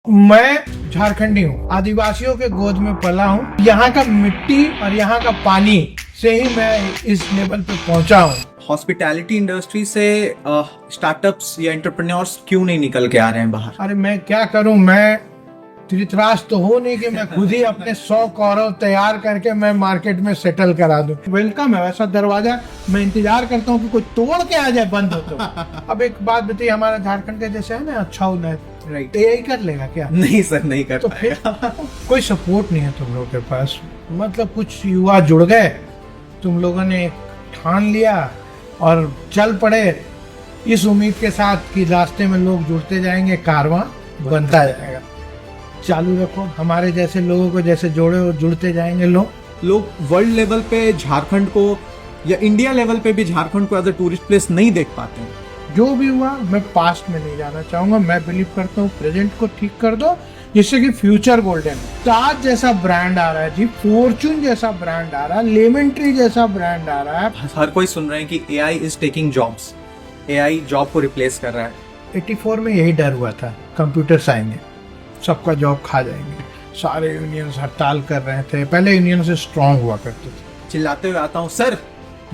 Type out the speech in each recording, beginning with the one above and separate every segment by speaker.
Speaker 1: मैं झारखंडी हूँ, आदिवासियों के गोद में पला हूँ। यहाँ का मिट्टी और यहाँ का पानी से ही मैं इस लेवल पे पहुँचा हूँ।
Speaker 2: हॉस्पिटैलिटी इंडस्ट्री से स्टार्टअप्स या एंटरप्रेन्योर्स क्यों नहीं निकल के आ रहे हैं बाहर?
Speaker 1: अरे मैं क्या करूँ, मैं धृतराष्ट्र तो हो नहीं कि मैं खुद ही अपने 100 कौरव तैयार करके मैं मार्केट में सेटल करा दूं। वेलकम है, वैसा दरवाजा मैं इंतजार करता हूँ कि कोई तोड़ के आ जाए बंद हो तो। अब एक बात बताइए, हमारा झारखंड के जैसे है ना अच्छा उन्नत,
Speaker 2: राइट।
Speaker 1: यही कर लेगा क्या?
Speaker 2: नहीं सर, नहीं कर
Speaker 1: तो फिर कोई सपोर्ट नहीं है तुम लोगों के पास। मतलब कुछ युवा जुड़ गए, तुम लोगों ने ठान लिया और चल पड़े इस उम्मीद के साथ कि रास्ते में लोग जुड़ते जाएंगे, कारवां बनता जाएगा। चालू रखो, हमारे जैसे लोगों को जैसे जोड़े हो जुड़ते जाएंगे
Speaker 2: लोग वर्ल्ड लेवल पे झारखंड को या इंडिया लेवल पे भी झारखंड को एज अ टूरिस्ट प्लेस नहीं देख पाते हैं।
Speaker 1: जो भी हुआ मैं पास्ट में नहीं जाना चाहूंगा। मैं बिलीव करता हूँ प्रेजेंट को ठीक कर दो जिससे कि फ्यूचर गोल्डन। ताज जैसा ब्रांड आ रहा है जी, फॉर्चून जैसा ब्रांड आ रहा है, लेमन ट्री जैसा ब्रांड आ रहा है।
Speaker 2: हर कोई सुन रहे हैं कि AI is taking jobs, AI job को रिप्लेस कर रहा है।
Speaker 1: 84 में यही डर हुआ था, कंप्यूटर्स आएंगे सबका जॉब खा जाएंगे। सारे यूनियंस हड़ताल कर रहे थे, पहले यूनियन से स्ट्रांग हुआ करते थे।
Speaker 2: चिल्लाते हुए आता हूँ, सर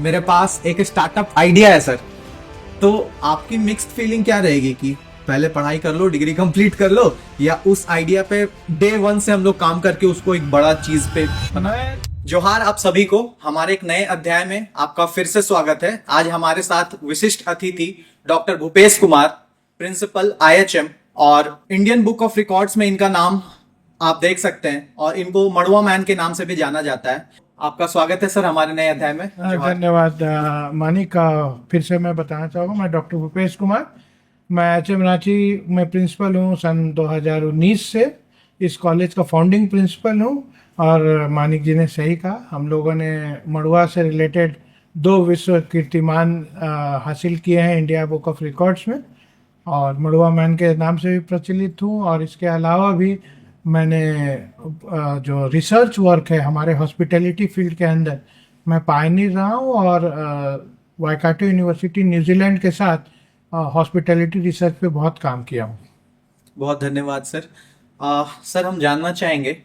Speaker 2: मेरे पास एक स्टार्टअप आइडिया है सर। तो आपकी मिक्स्ड फीलिंग क्या रहेगी कि पहले पढ़ाई कर लो, डिग्री कंप्लीट कर लो, या उस आइडिया पे डे 1 से हम लोग काम करके उसको एक बड़ा चीज पे बनाए? जोहार आप सभी को, हमारे एक नए अध्याय में आपका फिर से स्वागत है। आज हमारे साथ विशिष्ट अतिथि doctor Bhupesh Kumar, principal IHM, और इंडियन बुक ऑफ रिकॉर्ड्स में इनका नाम आप देख सकते हैं, और इनको मड़वा मैन के नाम से भी जाना जाता है। आपका स्वागत है सर हमारे नए अध्याय में।
Speaker 1: धन्यवाद मानिक। फिर से मैं बताना चाहूँगा, मैं डॉक्टर भूपेश कुमार, मैं HM रांची में प्रिंसिपल हूँ सन 2019 से। इस कॉलेज का फाउंडिंग प्रिंसिपल हूँ। और मानिक जी ने सही कहा, हम लोगों ने मड़वा से रिलेटेड 2 विश्व कीर्तिमान हासिल किए हैं इंडिया बुक ऑफ रिकॉर्ड्स में, और मड़वा मैन के नाम से भी प्रचलित हूँ। और इसके अलावा भी मैंने जो रिसर्च वर्क है हमारे हॉस्पिटैलिटी फील्ड के अंदर, मैं पायनियर रहा हूँ। और वाइकाटो यूनिवर्सिटी न्यूजीलैंड के साथ हॉस्पिटैलिटी रिसर्च पे बहुत काम किया हूँ।
Speaker 2: बहुत धन्यवाद सर। सर हम जानना चाहेंगे,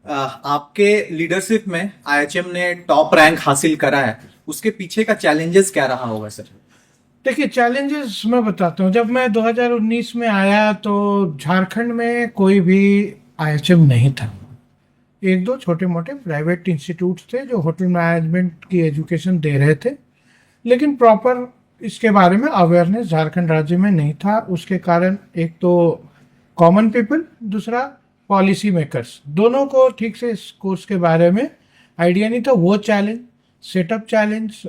Speaker 2: आपके लीडरशिप में IHM ने टॉप रैंक हासिल करा है, उसके पीछे का चैलेंजेस क्या रहा होगा सर?
Speaker 1: देखिए, चैलेंजेस मैं बताता हूँ। जब मैं 2019 में आया तो झारखंड में कोई भी IHM नहीं था। 1-2 छोटे मोटे प्राइवेट इंस्टीट्यूट्स थे जो होटल मैनेजमेंट की एजुकेशन दे रहे थे, लेकिन प्रॉपर इसके बारे में अवेयरनेस झारखंड राज्य में नहीं था। उसके कारण एक तो कॉमन पीपल, दूसरा पॉलिसी मेकर्स, दोनों को ठीक से इस कोर्स के बारे में आइडिया नहीं था। वो चैलेंज, सेटअप चैलेंज,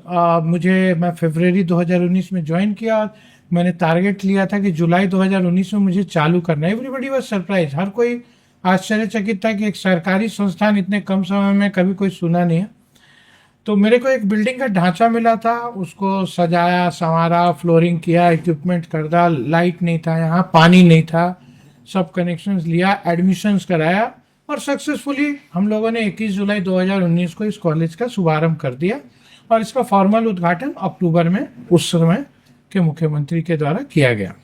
Speaker 1: मैं फरवरी 2019 में ज्वाइन किया और मैंने टारगेट लिया था कि जुलाई 2019 में मुझे चालू करना है। एवरीबडी वाज सरप्राइज, हर कोई आश्चर्यचकित था कि एक सरकारी संस्थान इतने कम समय में कभी कोई सुना नहीं है। तो मेरे को एक बिल्डिंग का ढांचा मिला था, उसको सजाया संवारा, फ्लोरिंग किया, इक्विपमेंट खरीदा, लाइट नहीं था यहाँ, पानी नहीं था, सब कनेक्शंस लिया, एडमिशन्स कराया, और सक्सेसफुली हम लोगों ने 21 जुलाई 2019 को इस कॉलेज का शुभारंभ कर दिया। और इसका फॉर्मल उद्घाटन अक्टूबर में उस समय के मुख्यमंत्री के द्वारा किया गया।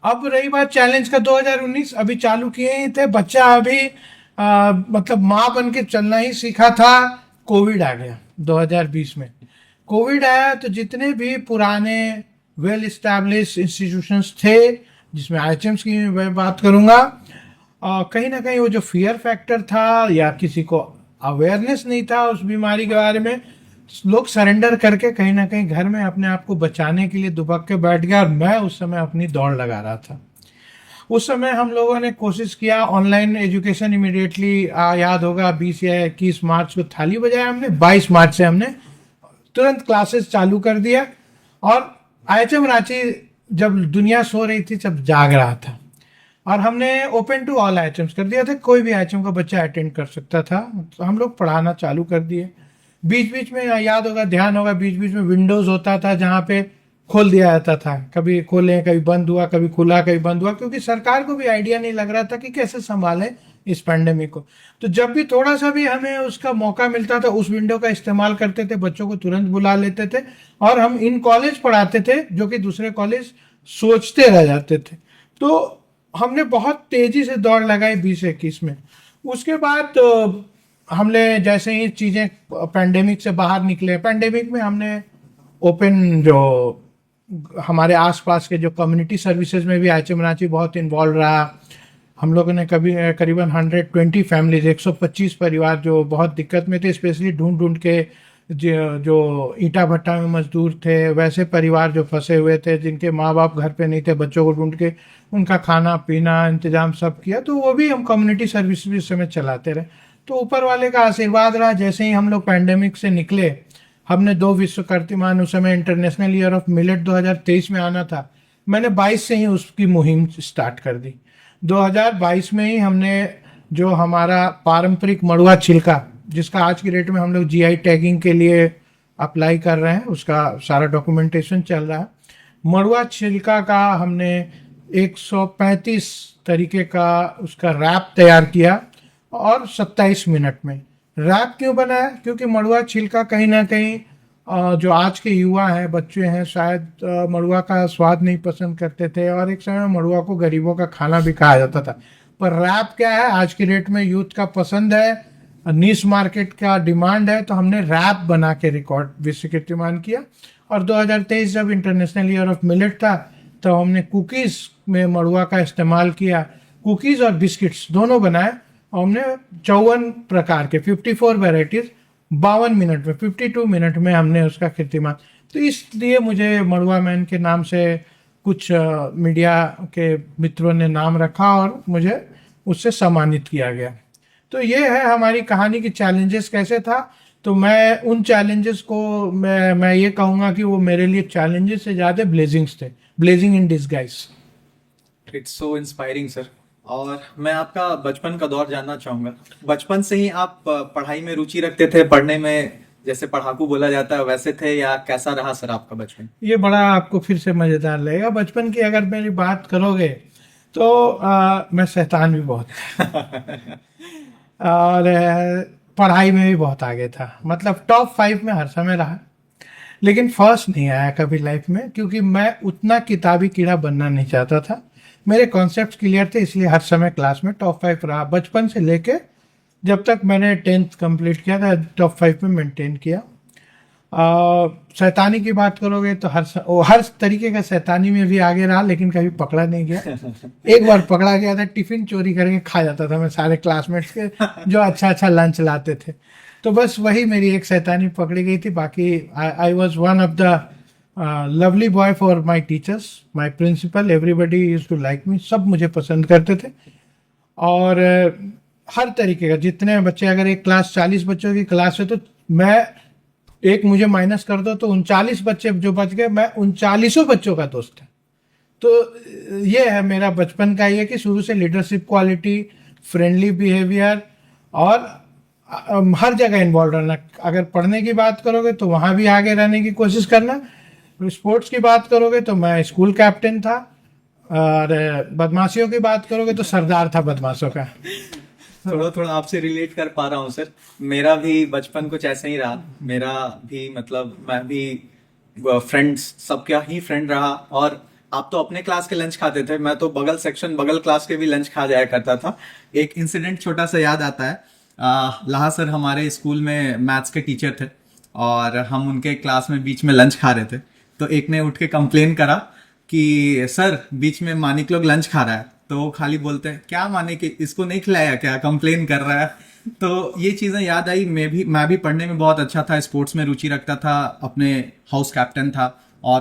Speaker 1: अब रही बात चैलेंज का, 2019 अभी चालू किए ही थे, बच्चा अभी मतलब माँ बन के चलना ही सीखा था। कोविड आ गया 2020 में। कोविड आया तो जितने भी पुराने वेल इस्टेब्लिश इंस्टीट्यूशंस थे, जिसमें IHMs की मैं बात करूँगा, कहीं ना कहीं वो जो फियर फैक्टर था या किसी को अवेयरनेस नहीं था उस बीमारी के बारे में, लोग सरेंडर करके कहीं ना कहीं घर में अपने आप को बचाने के लिए दुबक के बैठ गया। और मैं उस समय अपनी दौड़ लगा रहा था। उस समय हम लोगों ने कोशिश किया ऑनलाइन एजुकेशन इमीडिएटली, याद होगा 20 या 21 मार्च को थाली बजाया हमने, 22 मार्च से हमने तुरंत क्लासेस चालू कर दिया। और IHM रांची जब दुनिया सो रही थी, जब जाग रहा था, और हमने ओपन टू ऑल IHMs कर दिया था, कोई भी IHM का बच्चा अटेंड कर सकता था। तो हम लोग पढ़ाना चालू कर दिए। बीच बीच में याद होगा, ध्यान होगा, बीच बीच में विंडोज होता था जहाँ पे खोल दिया जाता था, कभी खोले कभी बंद हुआ, कभी खुला कभी बंद हुआ, क्योंकि सरकार को भी आइडिया नहीं लग रहा था कि कैसे संभालें इस पैंडेमिक को। तो जब भी थोड़ा सा भी हमें उसका मौका मिलता था, उस विंडो का इस्तेमाल करते थे, बच्चों को तुरंत बुला लेते थे, और हम इन कॉलेज पढ़ाते थे जो कि दूसरे कॉलेज सोचते रह जाते थे। तो हमने बहुत तेजी से दौड़ लगाई 20-21 में। उसके बाद हमने जैसे ही चीज़ें पैंडेमिक से बाहर निकले, पैंडेमिक में हमने ओपन जो हमारे आसपास के जो कम्युनिटी सर्विसेज में भी आईएचएम रांची बहुत इन्वॉल्व रहा। हम लोगों ने कभी करीबन 120 फैमिलीज, 125 परिवार जो बहुत दिक्कत में थे, स्पेशली ढूंढ ढूंढ के जो ईंटा भट्टा में मजदूर थे, वैसे परिवार जो फंसे हुए थे, जिनके माँ बाप घर पे नहीं थे, बच्चों को ढूंढ के उनका खाना पीना इंतजाम सब किया। तो वो भी हम कम्युनिटी सर्विस भी उस समय चलाते रहे। तो ऊपर वाले का आशीर्वाद रहा। जैसे ही हम लोग पैंडेमिक से निकले, हमने 2 विश्व कीर्तिमान, उस समय इंटरनेशनल ईयर ऑफ मिलेट 2023 में आना था, मैंने 22 से ही उसकी मुहिम स्टार्ट कर दी। 2022 में ही हमने जो हमारा पारंपरिक मड़ुआ छिलका, जिसका आज की डेट में हम लोग जीआई टैगिंग के लिए अप्लाई कर रहे हैं, उसका सारा डॉक्यूमेंटेशन चल रहा है। मड़ुआ छिलका का हमने 135 तरीके का उसका रैप तैयार किया और 27 मिनट में। रैप क्यों बनाया? क्योंकि मड़ुआ छिलका कहीं ना कहीं जो आज के युवा हैं, बच्चे हैं, शायद मड़ुआ का स्वाद नहीं पसंद करते थे, और एक समय मड़ुआ को गरीबों का खाना भी कहा जाता था। पर रैप क्या है, आज की डेट में यूथ का पसंद है, नीश मार्केट का डिमांड है, तो हमने रैप बना के रिकॉर्ड विश्व कीर्तिमान किया। और 2023 जब इंटरनेशनल ईयर ऑफ मिलेट था, तो हमने कुकीज़ में मड़ुआ का इस्तेमाल किया। कुकीज़ और बिस्किट्स दोनों बनाए, और हमने 54 प्रकार के 54 वेराइटीज़ 52 मिनट में, 52 मिनट में हमने उसका कीर्तिमान। तो इसलिए मुझे मड़ुआ मैन के नाम से कुछ मीडिया के मित्रों ने नाम रखा और मुझे उससे सम्मानित किया गया। तो ये है हमारी कहानी की चैलेंजेस कैसे था। तो मैं उन चैलेंजेस को मैं ये कहूँगा कि वो मेरे लिए चैलेंजेस से ज़्यादा ब्लेजिंग्स थे, blazing in disguise.
Speaker 2: It's so inspiring sir. और मैं आपका बचपन का दौर जानना चाहूंगा। बचपन से ही आप पढ़ाई में रुचि रखते थे, पढ़ने में जैसे पढ़ाकू बोला जाता है वैसे थे, या कैसा रहा सर आपका बचपन?
Speaker 1: ये बड़ा आपको फिर से मज़ेदार लगेगा। बचपन की अगर मेरी बात करोगे तो मैं शैतान भी बहुत और पढ़ाई में भी बहुत आगे था। मतलब टॉप 5 में हर समय रहा, लेकिन फर्स्ट नहीं आया कभी लाइफ में, क्योंकि मैं उतना किताबी कीड़ा बनना नहीं चाहता था। मेरे कॉन्सेप्ट क्लियर थे, इसलिए हर समय क्लास में टॉप 5 रहा। बचपन से लेके जब तक मैंने 10th कंप्लीट किया था, टॉप 5 में मेंटेन किया। शैतानी की बात करोगे तो हर तरीके का शैतानी में भी आगे रहा, लेकिन कभी पकड़ा नहीं गया। एक बार पकड़ा गया था, टिफिन चोरी करके खा जाता था मैं सारे क्लासमेट्स के जो अच्छा अच्छा लंच लाते थे। तो बस वही मेरी एक शैतानी पकड़ी गई थी। बाकी I was one of the lovely boy for my teachers, my principal, everybody used to like me. सब मुझे पसंद करते थे। और हर तरीके का, जितने बच्चे, अगर एक क्लास 40 बच्चों की क्लास है तो मैं एक मुझे माइनस कर दो तो 39 बच्चे जो बच गए, मैं 39 बच्चों का दोस्त है। तो ये है मेरा बचपन का, ये कि शुरू से लीडरशिप क्वालिटी, फ्रेंडली बिहेवियर और हर जगह इन्वॉल्व रहना। अगर पढ़ने की बात करोगे तो वहाँ भी आगे रहने की कोशिश करना। स्पोर्ट्स की बात करोगे तो मैं स्कूल कैप्टन था, और बदमाशियों की बात करोगे तो सरदार था बदमाशों का।
Speaker 2: थोड़ा थोड़ा आपसे रिलेट कर पा रहा हूँ सर। मेरा भी बचपन कुछ ऐसा ही रहा। मेरा भी मतलब मैं भी फ्रेंड्स सबका ही फ्रेंड रहा। और आप तो अपने क्लास के लंच खाते थे, मैं तो बगल सेक्शन बगल क्लास के भी लंच खा जाया करता था। एक इंसिडेंट छोटा सा याद आता है। लाहा सर हमारे स्कूल में मैथ्स के टीचर थे, और हम उनके क्लास में बीच में लंच खा रहे थे। तो एक ने उठ के कंप्लेन करा कि सर बीच में मानिक लोग लंच खा रहा है। तो वो खाली बोलते हैं, क्या माने कि इसको नहीं खिलाया क्या, कंप्लेन कर रहा है। तो ये चीजें याद आई। मैं भी पढ़ने में बहुत अच्छा था, स्पोर्ट्स में रुचि रखता था, अपने हाउस कैप्टन था। और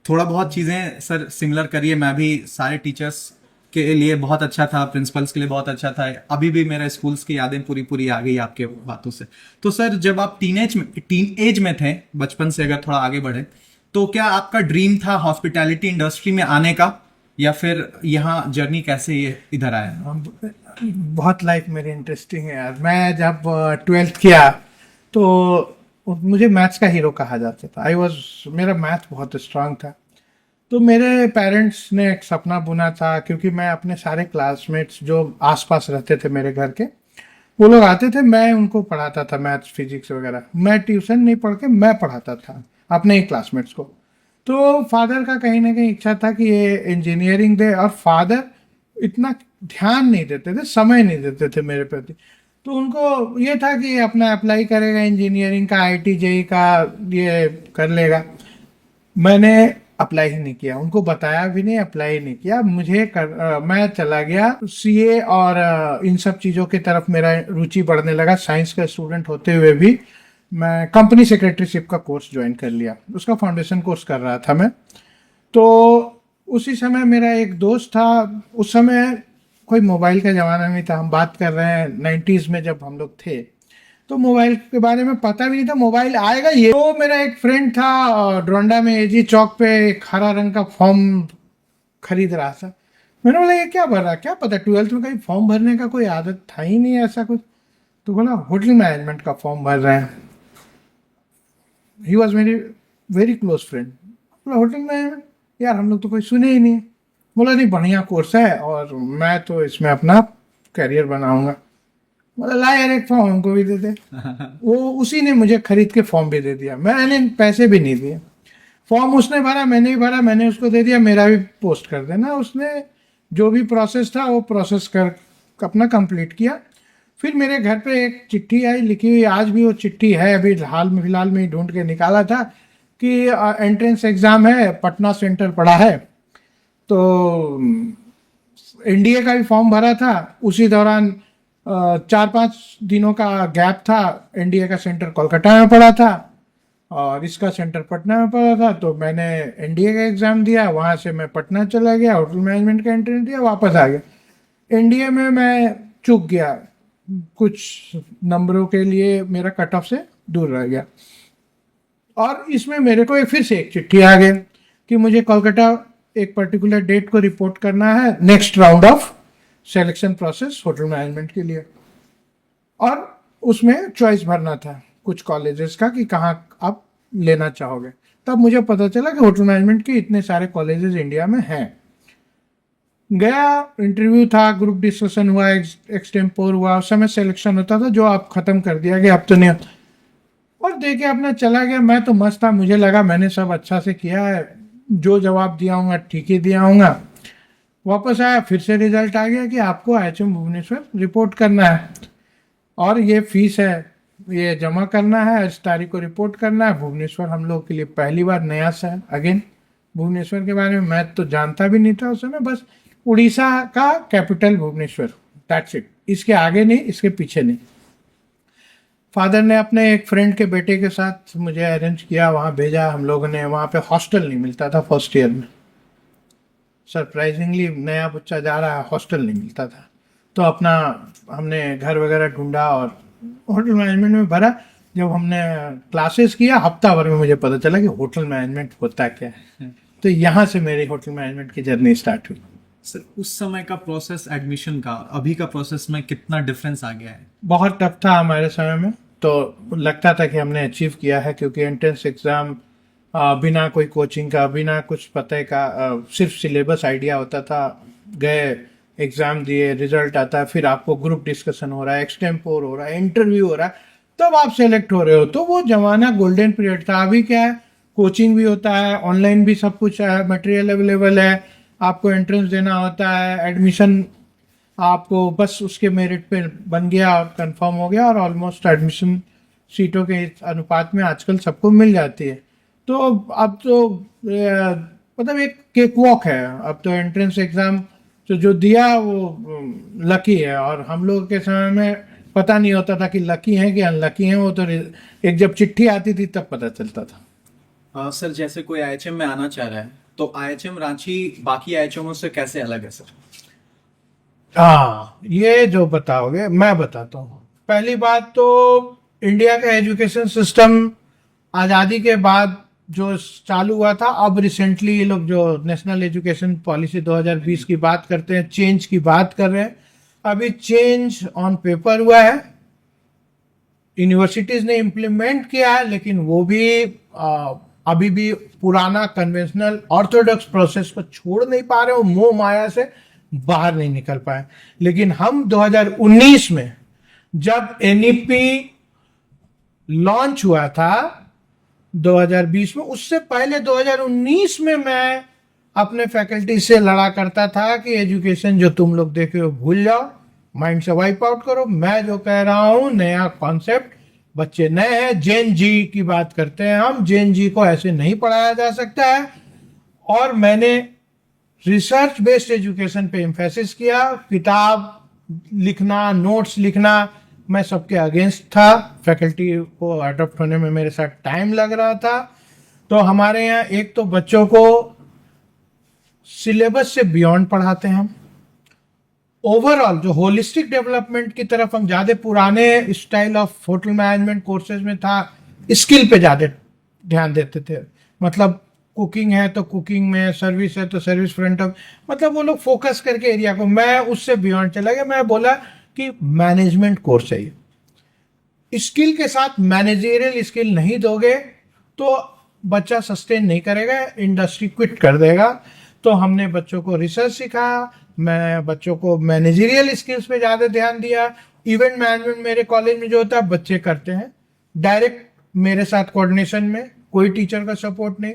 Speaker 2: थोड़ा बहुत चीजें सर सिमिलर करिए, मैं भी सारे टीचर्स के लिए बहुत अच्छा था, प्रिंसिपल्स के लिए बहुत अच्छा था। अभी भी मेरे स्कूल्स की यादें पूरी पूरी आ गई आपके बातों से। तो सर जब आप टीन एज में थे, बचपन से अगर थोड़ा आगे बढ़े, तो क्या आपका ड्रीम था हॉस्पिटैलिटी इंडस्ट्री में आने का, या फिर यहाँ जर्नी कैसे ये इधर आया?
Speaker 1: बहुत लाइफ मेरी इंटरेस्टिंग है यार। मैं जब 12th किया तो मुझे मैथ्स का हीरो कहा जाता था। मेरा मैथ बहुत स्ट्रांग था। तो मेरे पेरेंट्स ने एक सपना बुना था, क्योंकि मैं अपने सारे क्लासमेट्स जो आसपास रहते थे मेरे घर के, वो लोग आते थे, मैं उनको पढ़ाता था मैथ्स फिजिक्स वगैरह। मैं ट्यूशन नहीं पढ़ के मैं पढ़ाता था अपने ही क्लासमेट्स को। तो फादर का कहीं ना कहीं इच्छा था कि ये इंजीनियरिंग दे, और फादर इतना ध्यान नहीं देते थे, समय नहीं देते थे मेरे प्रति। तो उनको ये था कि अपना अप्लाई करेगा इंजीनियरिंग का, आईटी जेई का, ये कर लेगा। मैंने अप्लाई ही नहीं किया, उनको बताया भी नहीं, अप्लाई नहीं किया। मैं चला गया सीए और इन सब चीज़ों की तरफ मेरा रुचि बढ़ने लगा। साइंस का स्टूडेंट होते हुए भी मैं कंपनी सेक्रेटरीशिप का कोर्स ज्वाइन कर लिया, उसका फाउंडेशन कोर्स कर रहा था मैं। तो उसी समय मेरा एक दोस्त था, उस समय कोई मोबाइल का ज़माना नहीं था, हम बात कर रहे हैं 90s में जब हम लोग थे, तो मोबाइल के बारे में पता भी नहीं था मोबाइल आएगा ये। तो मेरा एक फ्रेंड था डोरंडा में एजी चौक पे एक हरा रंग का फॉर्म खरीद रहा था। मैंने बोला ये क्या भर रहा, क्या पता 12th में कहीं फॉर्म भरने का कोई आदत था ही नहीं ऐसा कुछ। तो बोला होटल मैनेजमेंट का फॉर्म भर रहे हैं। ही वॉज मेरी वेरी क्लोज फ्रेंड। बोला होटल मैनेजमेंट, यार हम लोग तो कोई सुने ही नहीं। बोला नहीं बढ़िया कोर्स है और मैं तो इसमें अपना करियर बनाऊंगा। बोला ला यार एक फॉर्म हमको भी दे दे। वो उसी ने मुझे खरीद के फॉर्म भी दे दिया, मैंने पैसे भी नहीं दिए। फॉर्म उसने भरा, मैंने भी भरा, मैंने उसको दे दिया, मेरा भी पोस्ट कर देना। उसने जो भी प्रोसेस था वो प्रोसेस कर अपना कंप्लीट किया। फिर मेरे घर पे एक चिट्ठी आई लिखी हुई, आज भी वो चिट्ठी है, अभी फिलहाल में ही ढूंढ के निकाला था कि एंट्रेंस एग्ज़ाम है, पटना सेंटर पड़ा है। तो एनडीए का भी फॉर्म भरा था, उसी दौरान 4-5 दिनों का गैप था। एनडीए का सेंटर कोलकाता में पड़ा था और इसका सेंटर पटना में पड़ा था। तो मैंने एनडीए का एग्ज़ाम दिया, वहाँ से मैं पटना चला गया, होटल मैनेजमेंट का एंट्रेंस दिया, वापस आ गया। एनडीए में मैं चूक गया, कुछ नंबरों के लिए मेरा कट ऑफ से दूर रह गया। और इसमें मेरे को फिर से एक चिट्ठी आ गई कि मुझे कोलकाता एक पर्टिकुलर डेट को रिपोर्ट करना है, next round of selection process hotel management के लिए। और उसमें चॉइस भरना था कुछ कॉलेजेस का कि कहाँ आप लेना चाहोगे। तब मुझे पता चला कि होटल मैनेजमेंट के इतने सारे कॉलेजेस इंडिया में हैं। गया, इंटरव्यू था, ग्रुप डिस्कशन हुआ, एक्सटेम्पोर हुआ, उस समय सिलेक्शन होता था जो आप ख़त्म कर दिया गया, अब तो नहीं। और देखे अपना चला गया। मैं तो मस्त था, मुझे लगा मैंने सब अच्छा से किया है, जो जवाब दिया हूँगा ठीक ही दिया हूँगा। वापस आया, फिर से रिजल्ट आ गया कि आपको आईएचएम भुवनेश्वर रिपोर्ट करना है और ये फीस है, ये जमा करना है, इस तारीख को रिपोर्ट करना है। भुवनेश्वर हम लोग के लिए पहली बार नया सा है। अगेन भुवनेश्वर के बारे में मैं तो जानता भी नहीं था उस समय, बस उड़ीसा का कैपिटल भुवनेश्वर, दैट्स इट। इसके आगे नहीं, इसके पीछे नहीं। फादर ने अपने एक फ्रेंड के बेटे के साथ मुझे अरेंज किया, वहाँ भेजा हम लोगों ने। वहाँ पे हॉस्टल नहीं मिलता था फर्स्ट ईयर में, सरप्राइजिंगली नया बच्चा जा रहा है, हॉस्टल नहीं मिलता था। तो अपना हमने घर वगैरह ढूंढा और होटल मैनेजमेंट में भरा। जब हमने क्लासेस किया, हफ्ता भर में मुझे पता चला कि होटल मैनेजमेंट होता क्या है। तो यहाँ से मेरी होटल मैनेजमेंट की जर्नी स्टार्ट हुई।
Speaker 2: सर उस समय का प्रोसेस एडमिशन का अभी का प्रोसेस में कितना डिफरेंस आ गया है?
Speaker 1: बहुत टफ था हमारे समय में, तो लगता था कि हमने अचीव किया है, क्योंकि एंट्रेंस एग्ज़ाम बिना कोई कोचिंग का, बिना कुछ पते का, सिर्फ सिलेबस आइडिया होता था। गए, एग्ज़ाम दिए, रिजल्ट आता है, फिर आपको ग्रुप डिस्कशन हो रहा है, एक्सटेम्पोर हो रहा है, इंटरव्यू हो रहा है, तब आप सेलेक्ट हो रहे हो। तो वो जमाना गोल्डन पीरियड था। अभी क्या है, कोचिंग भी होता है, ऑनलाइन भी सब कुछ है, मटेरियल अवेलेबल है, आपको एंट्रेंस देना होता है, एडमिशन आपको बस उसके मेरिट पे बन गया और कंफर्म हो गया, और ऑलमोस्ट एडमिशन सीटों के अनुपात में आजकल सबको मिल जाती है। तो अब तो मतलब एक केक वॉक है। अब तो एंट्रेंस एग्ज़ाम तो जो दिया वो लकी है, और हम लोग के समय में पता नहीं होता था कि लकी हैं कि अनलकी हैं। वो तो एक जब चिट्ठी आती थी तब पता चलता था।
Speaker 2: सर जैसे कोई आईएचएम में आना चाह रहा है तो आईएचएम रांची बाकी आईएचएमओ से कैसे अलग है सर?
Speaker 1: हाँ, ये जो बताओगे मैं बताता हूँ। पहली बात तो इंडिया का एजुकेशन सिस्टम आज़ादी के बाद जो चालू हुआ था, अब रिसेंटली ये लोग जो नेशनल एजुकेशन पॉलिसी 2020 की बात करते हैं, चेंज की बात कर रहे हैं। अभी चेंज ऑन पेपर हुआ है, यूनिवर्सिटीज़ ने इम्प्लीमेंट किया है, लेकिन वो भी अभी भी पुराना कन्वेंशनल ऑर्थोडॉक्स प्रोसेस को छोड़ नहीं पा रहे हो, मोह माया से बाहर नहीं निकल पाए। लेकिन हम 2019 में जब एनईपी लॉन्च हुआ था 2020 में, उससे पहले 2019 में मैं अपने फैकल्टी से लड़ा करता था कि एजुकेशन जो तुम लोग देखे हो भूल जाओ, माइंड से वाइप आउट करो। मैं जो कह रहा हूँ नया कॉन्सेप्ट, बच्चे नए हैं, जेन जी की बात करते हैं हम, जेन जी को ऐसे नहीं पढ़ाया जा सकता है। और मैंने रिसर्च बेस्ड एजुकेशन पे एम्फेसिस किया। किताब लिखना, नोट्स लिखना, मैं सबके अगेंस्ट था। फैकल्टी को अडॉप्ट होने में मेरे साथ टाइम लग रहा था। तो हमारे यहाँ एक तो बच्चों को सिलेबस से बियॉन्ड पढ़ाते हैं हम। ओवरऑल जो होलिस्टिक डेवलपमेंट की तरफ हम ज्यादा पुराने style of hotel management courses में था, स्किल पे ज्यादा ध्यान देते थे। मतलब कुकिंग है तो कुकिंग में, सर्विस है तो सर्विस फ्रंट ऑफ, मतलब वो लोग फोकस करके एरिया को। मैं उससे बियॉन्ड चला गया। मैं बोला कि मैनेजमेंट कोर्स है ये, स्किल के साथ मैनेजरियल स्किल नहीं दोगे तो बच्चा सस्टेन नहीं करेगा, इंडस्ट्री क्विट कर देगा। तो हमने बच्चों को रिसर्च सिखाया, मैं बच्चों को मैनेजरियल स्किल्स पे ज़्यादा ध्यान दिया। इवेंट मैनेजमेंट मेरे कॉलेज में जो होता है बच्चे करते हैं डायरेक्ट मेरे साथ कोऑर्डिनेशन में, कोई टीचर का सपोर्ट नहीं।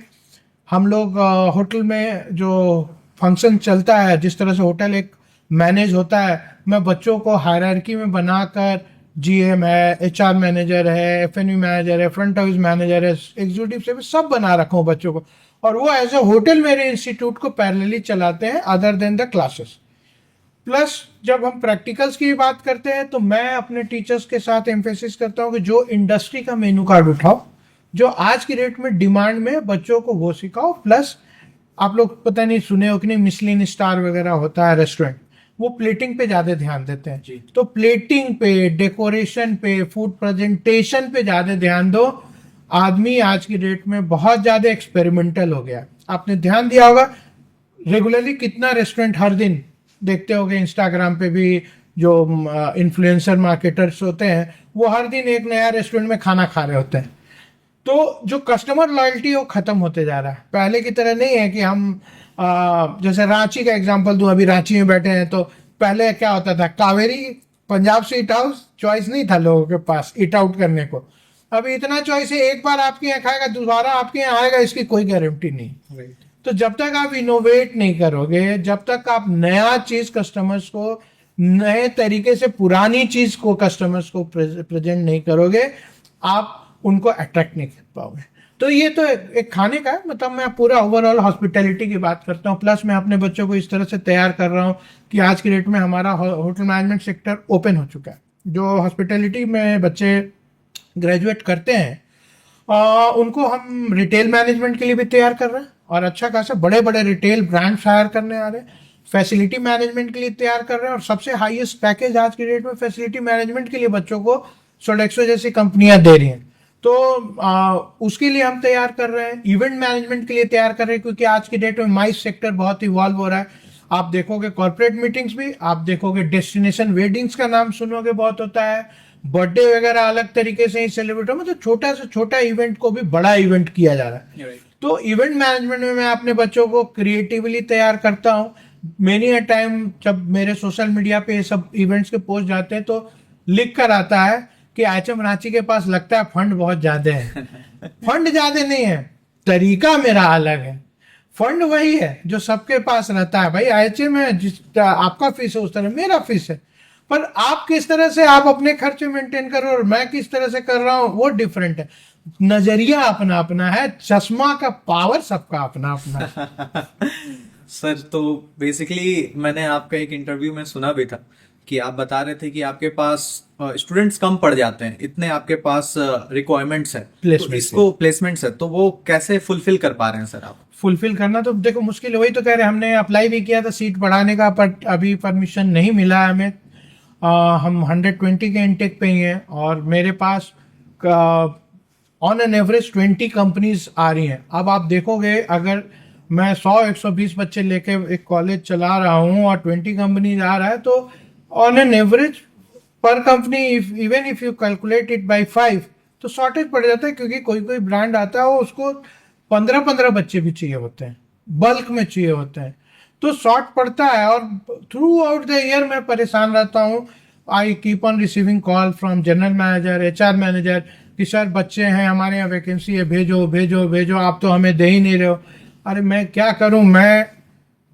Speaker 1: हम लोग होटल में जो फंक्शन चलता है, जिस तरह से होटल एक मैनेज होता है, मैं बच्चों को हायरार्की में बनाकर, जीएम है, एचआर मैनेजर है, एफएनयू मैनेजर है, फ्रंट ऑफिस मैनेजर है, एग्जीक्यूटिव से सब बना रखा हूँ बच्चों को। और वो एज ए होटल मेरे इंस्टीट्यूट को पैरेलली चलाते हैं other than the classes. Plus जब हम प्रैक्टिकल्स की बात करते हैं तो मैं अपने टीचर्स के साथ एम्फेसिस करता हूँ कि जो इंडस्ट्री का मेनू कार्ड उठाओ, जो आज की डेट में डिमांड में, बच्चों को वो सिखाओ। प्लस आप लोग पता नहीं सुने हो कि नहीं, मिशलिन स्टार वगैरह होता है रेस्टोरेंट, वो प्लेटिंग पे ज्यादा ध्यान देते हैं जी। तो प्लेटिंग पे, डेकोरेशन पे, फूड प्रेजेंटेशन पे ज्यादा ध्यान दो। आदमी आज की डेट में बहुत ज्यादा एक्सपेरिमेंटल हो गया। आपने ध्यान दिया होगा रेगुलरली कितना रेस्टोरेंट हर दिन देखते होगे, इंस्टाग्राम पे भी जो इन्फ्लुएंसर मार्केटर्स होते हैं वो हर दिन एक नया रेस्टोरेंट में खाना खा रहे होते हैं। तो जो कस्टमर लॉयल्टी है वो खत्म होते जा रहा है। पहले की तरह नहीं है कि हम जैसे रांची का एग्जांपल दूं, अभी रांची में बैठे हैं तो पहले क्या होता था, कावेरी पंजाब से ईट हाउस चॉइस नहीं था लोगों के पास ईट आउट करने को। अभी इतना चॉइस है, एक बार आपके यहाँ खाएगा दोबारा आपके यहाँ आएगा, इसकी कोई गारंटी नहीं। तो जब तक आप इनोवेट नहीं करोगे, जब तक आप नया चीज कस्टमर्स को नए तरीके से पुरानी चीज को कस्टमर्स को प्रेजेंट नहीं करोगे, आप उनको अट्रैक्ट नहीं कर पाओगे। तो ये तो एक खाने का है, मतलब मैं पूरा ओवरऑल हॉस्पिटैलिटी की बात करता हूँ। प्लस मैं अपने बच्चों को इस तरह से तैयार कर रहा हूँ कि आज की डेट में हमारा होटल मैनेजमेंट सेक्टर ओपन हो चुका है। जो हॉस्पिटैलिटी में बच्चे ग्रेजुएट करते हैं उनको हम रिटेल मैनेजमेंट के लिए भी तैयार कर रहे हैं, और अच्छा खासा बड़े बड़े रिटेल ब्रांड्स हायर करने आ रहे हैं। फैसिलिटी मैनेजमेंट के लिए तैयार कर रहे हैं, और सबसे हाईएस्ट पैकेज आज की डेट में फैसिलिटी मैनेजमेंट के लिए बच्चों को सोडेक्सो जैसी कंपनियां दे रही हैं। तो उसके लिए हम तैयार कर रहे हैं। इवेंट मैनेजमेंट के लिए तैयार कर रहे हैं, क्योंकि आज की डेट में माइस सेक्टर बहुत इवॉल्व हो रहा है। आप देखोगे कॉर्पोरेट मीटिंग्स भी, आप देखोगे डेस्टिनेशन वेडिंग्स का नाम सुनोगे बहुत होता है, बर्थडे वगैरह अलग तरीके से ही सेलिब्रेट हो, मतलब छोटा से छोटा इवेंट को भी बड़ा इवेंट किया जा रहा है। तो इवेंट मैनेजमेंट में मैं अपने बच्चों को क्रिएटिवली तैयार करता हूँ। मेनी अ टाइम जब मेरे सोशल मीडिया पे ये सब इवेंट्स के पोस्ट जाते हैं तो लिख कर आता है कि आईएचएम रांची के पास लगता है फंड बहुत ज्यादा है। फंड ज्यादा नहीं है, तरीका मेरा अलग है। फंड वही है जो सबके पास रहता है, भाई आईएचएम है, जिस आपका फीस है उस तरह मेरा फीस है, पर आप किस तरह से आप अपने खर्चे मेंटेन करो और मैं किस तरह से कर रहा हूं वो डिफरेंट है। नजरिया अपना अपना है, चश्मा का पावर सबका अपना अपना है।
Speaker 2: सर तो बेसिकली मैंने आपका एक इंटरव्यू में सुना भी था कि आप बता रहे थे कि आपके पास स्टूडेंट्स कम पड़ जाते हैं, इतने आपके पास रिक्वायरमेंट्स है, तो इसको प्लेसमेंट्स है, तो वो कैसे फुलफिल कर पा रहे हैं सर आप?
Speaker 1: फुलफिल करना तो देखो मुश्किल है, वही तो कह रहे हैं, हमने अप्लाई भी किया था सीट बढ़ाने का, बट अभी परमिशन नहीं मिला है हमें। हम 120 के इनटेक पे ही हैं, और मेरे पास ऑन एन एवरेज 20 कंपनीज आ रही हैं। अब आप देखोगे अगर मैं 100-120 बच्चे लेके एक कॉलेज चला रहा हूँ और 20 कंपनीज आ रहा है, तो ऑन एन एवरेज पर company even if you calculate it by 5 तो शॉर्टेज पड़ जाता है, क्योंकि कोई कोई ब्रांड आता है वो उसको 15-15 बच्चे भी चाहिए होते हैं, बल्क में चाहिए होते हैं, तो शॉर्ट पड़ता है। और थ्रू आउट द ईयर मैं परेशान रहता हूँ। I keep on receiving call from general manager, HR manager कि सर बच्चे हैं हमारे यहाँ, वैकेंसी है, भेजो भेजो भेजो, आप तो हमें दे ही नहीं रहे हो। अरे मैं क्या करूं, मैं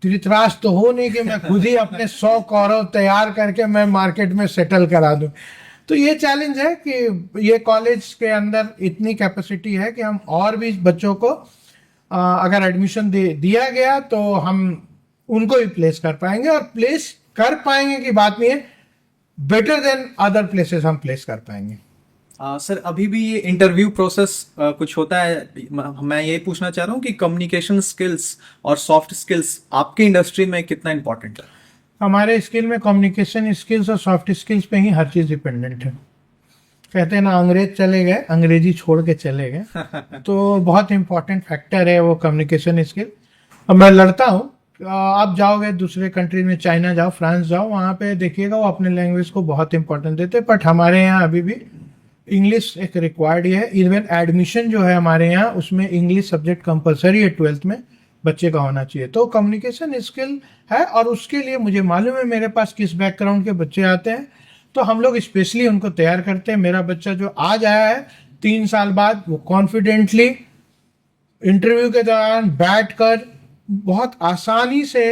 Speaker 1: धृतराष्ट्र तो हो नहीं कि मैं खुद ही अपने 100 कौरव तैयार करके मैं मार्केट में सेटल करा दूं। तो ये चैलेंज है कि ये कॉलेज के अंदर इतनी कैपेसिटी है कि हम और भी बच्चों को अगर एडमिशन दिया गया तो हम उनको भी प्लेस कर पाएंगे, और प्लेस कर पाएंगे की बात नहीं है, बेटर देन अदर प्लेसेस हम प्लेस कर पाएंगे।
Speaker 2: सर अभी भी ये इंटरव्यू प्रोसेस कुछ होता है, मैं ये पूछना चाह रहा हूँ कि कम्युनिकेशन स्किल्स और सॉफ्ट स्किल्स आपकी इंडस्ट्री में कितना इंपॉर्टेंट है?
Speaker 1: हमारे स्किल में कम्युनिकेशन स्किल्स और सॉफ्ट स्किल्स पे ही हर चीज़ डिपेंडेंट है। कहते हैं ना, अंग्रेज चले गए अंग्रेजी छोड़ के चले गए। तो बहुत इंपॉर्टेंट फैक्टर है वो कम्युनिकेशन स्किल। अब मैं लड़ता हूँ, आप जाओगे दूसरे कंट्री में, चाइना जाओ, फ्रांस जाओ, वहाँ पे देखिएगा वो अपने लैंग्वेज को बहुत इंपॉर्टेंट देते हैं। बट हमारे यहाँ अभी भी इंग्लिश एक रिक्वायर्ड है। इवन एडमिशन जो है हमारे यहाँ, उसमें इंग्लिश सब्जेक्ट कंपलसरी है 12th में बच्चे का होना चाहिए। तो कम्युनिकेशन स्किल है, और उसके लिए मुझे मालूम है मेरे पास किस बैकग्राउंड के बच्चे आते हैं, तो हम लोग स्पेशली उनको तैयार करते हैं। मेरा बच्चा जो आज आया है 3 साल बाद, वो कॉन्फिडेंटली इंटरव्यू के दौरान बैठकर बहुत आसानी से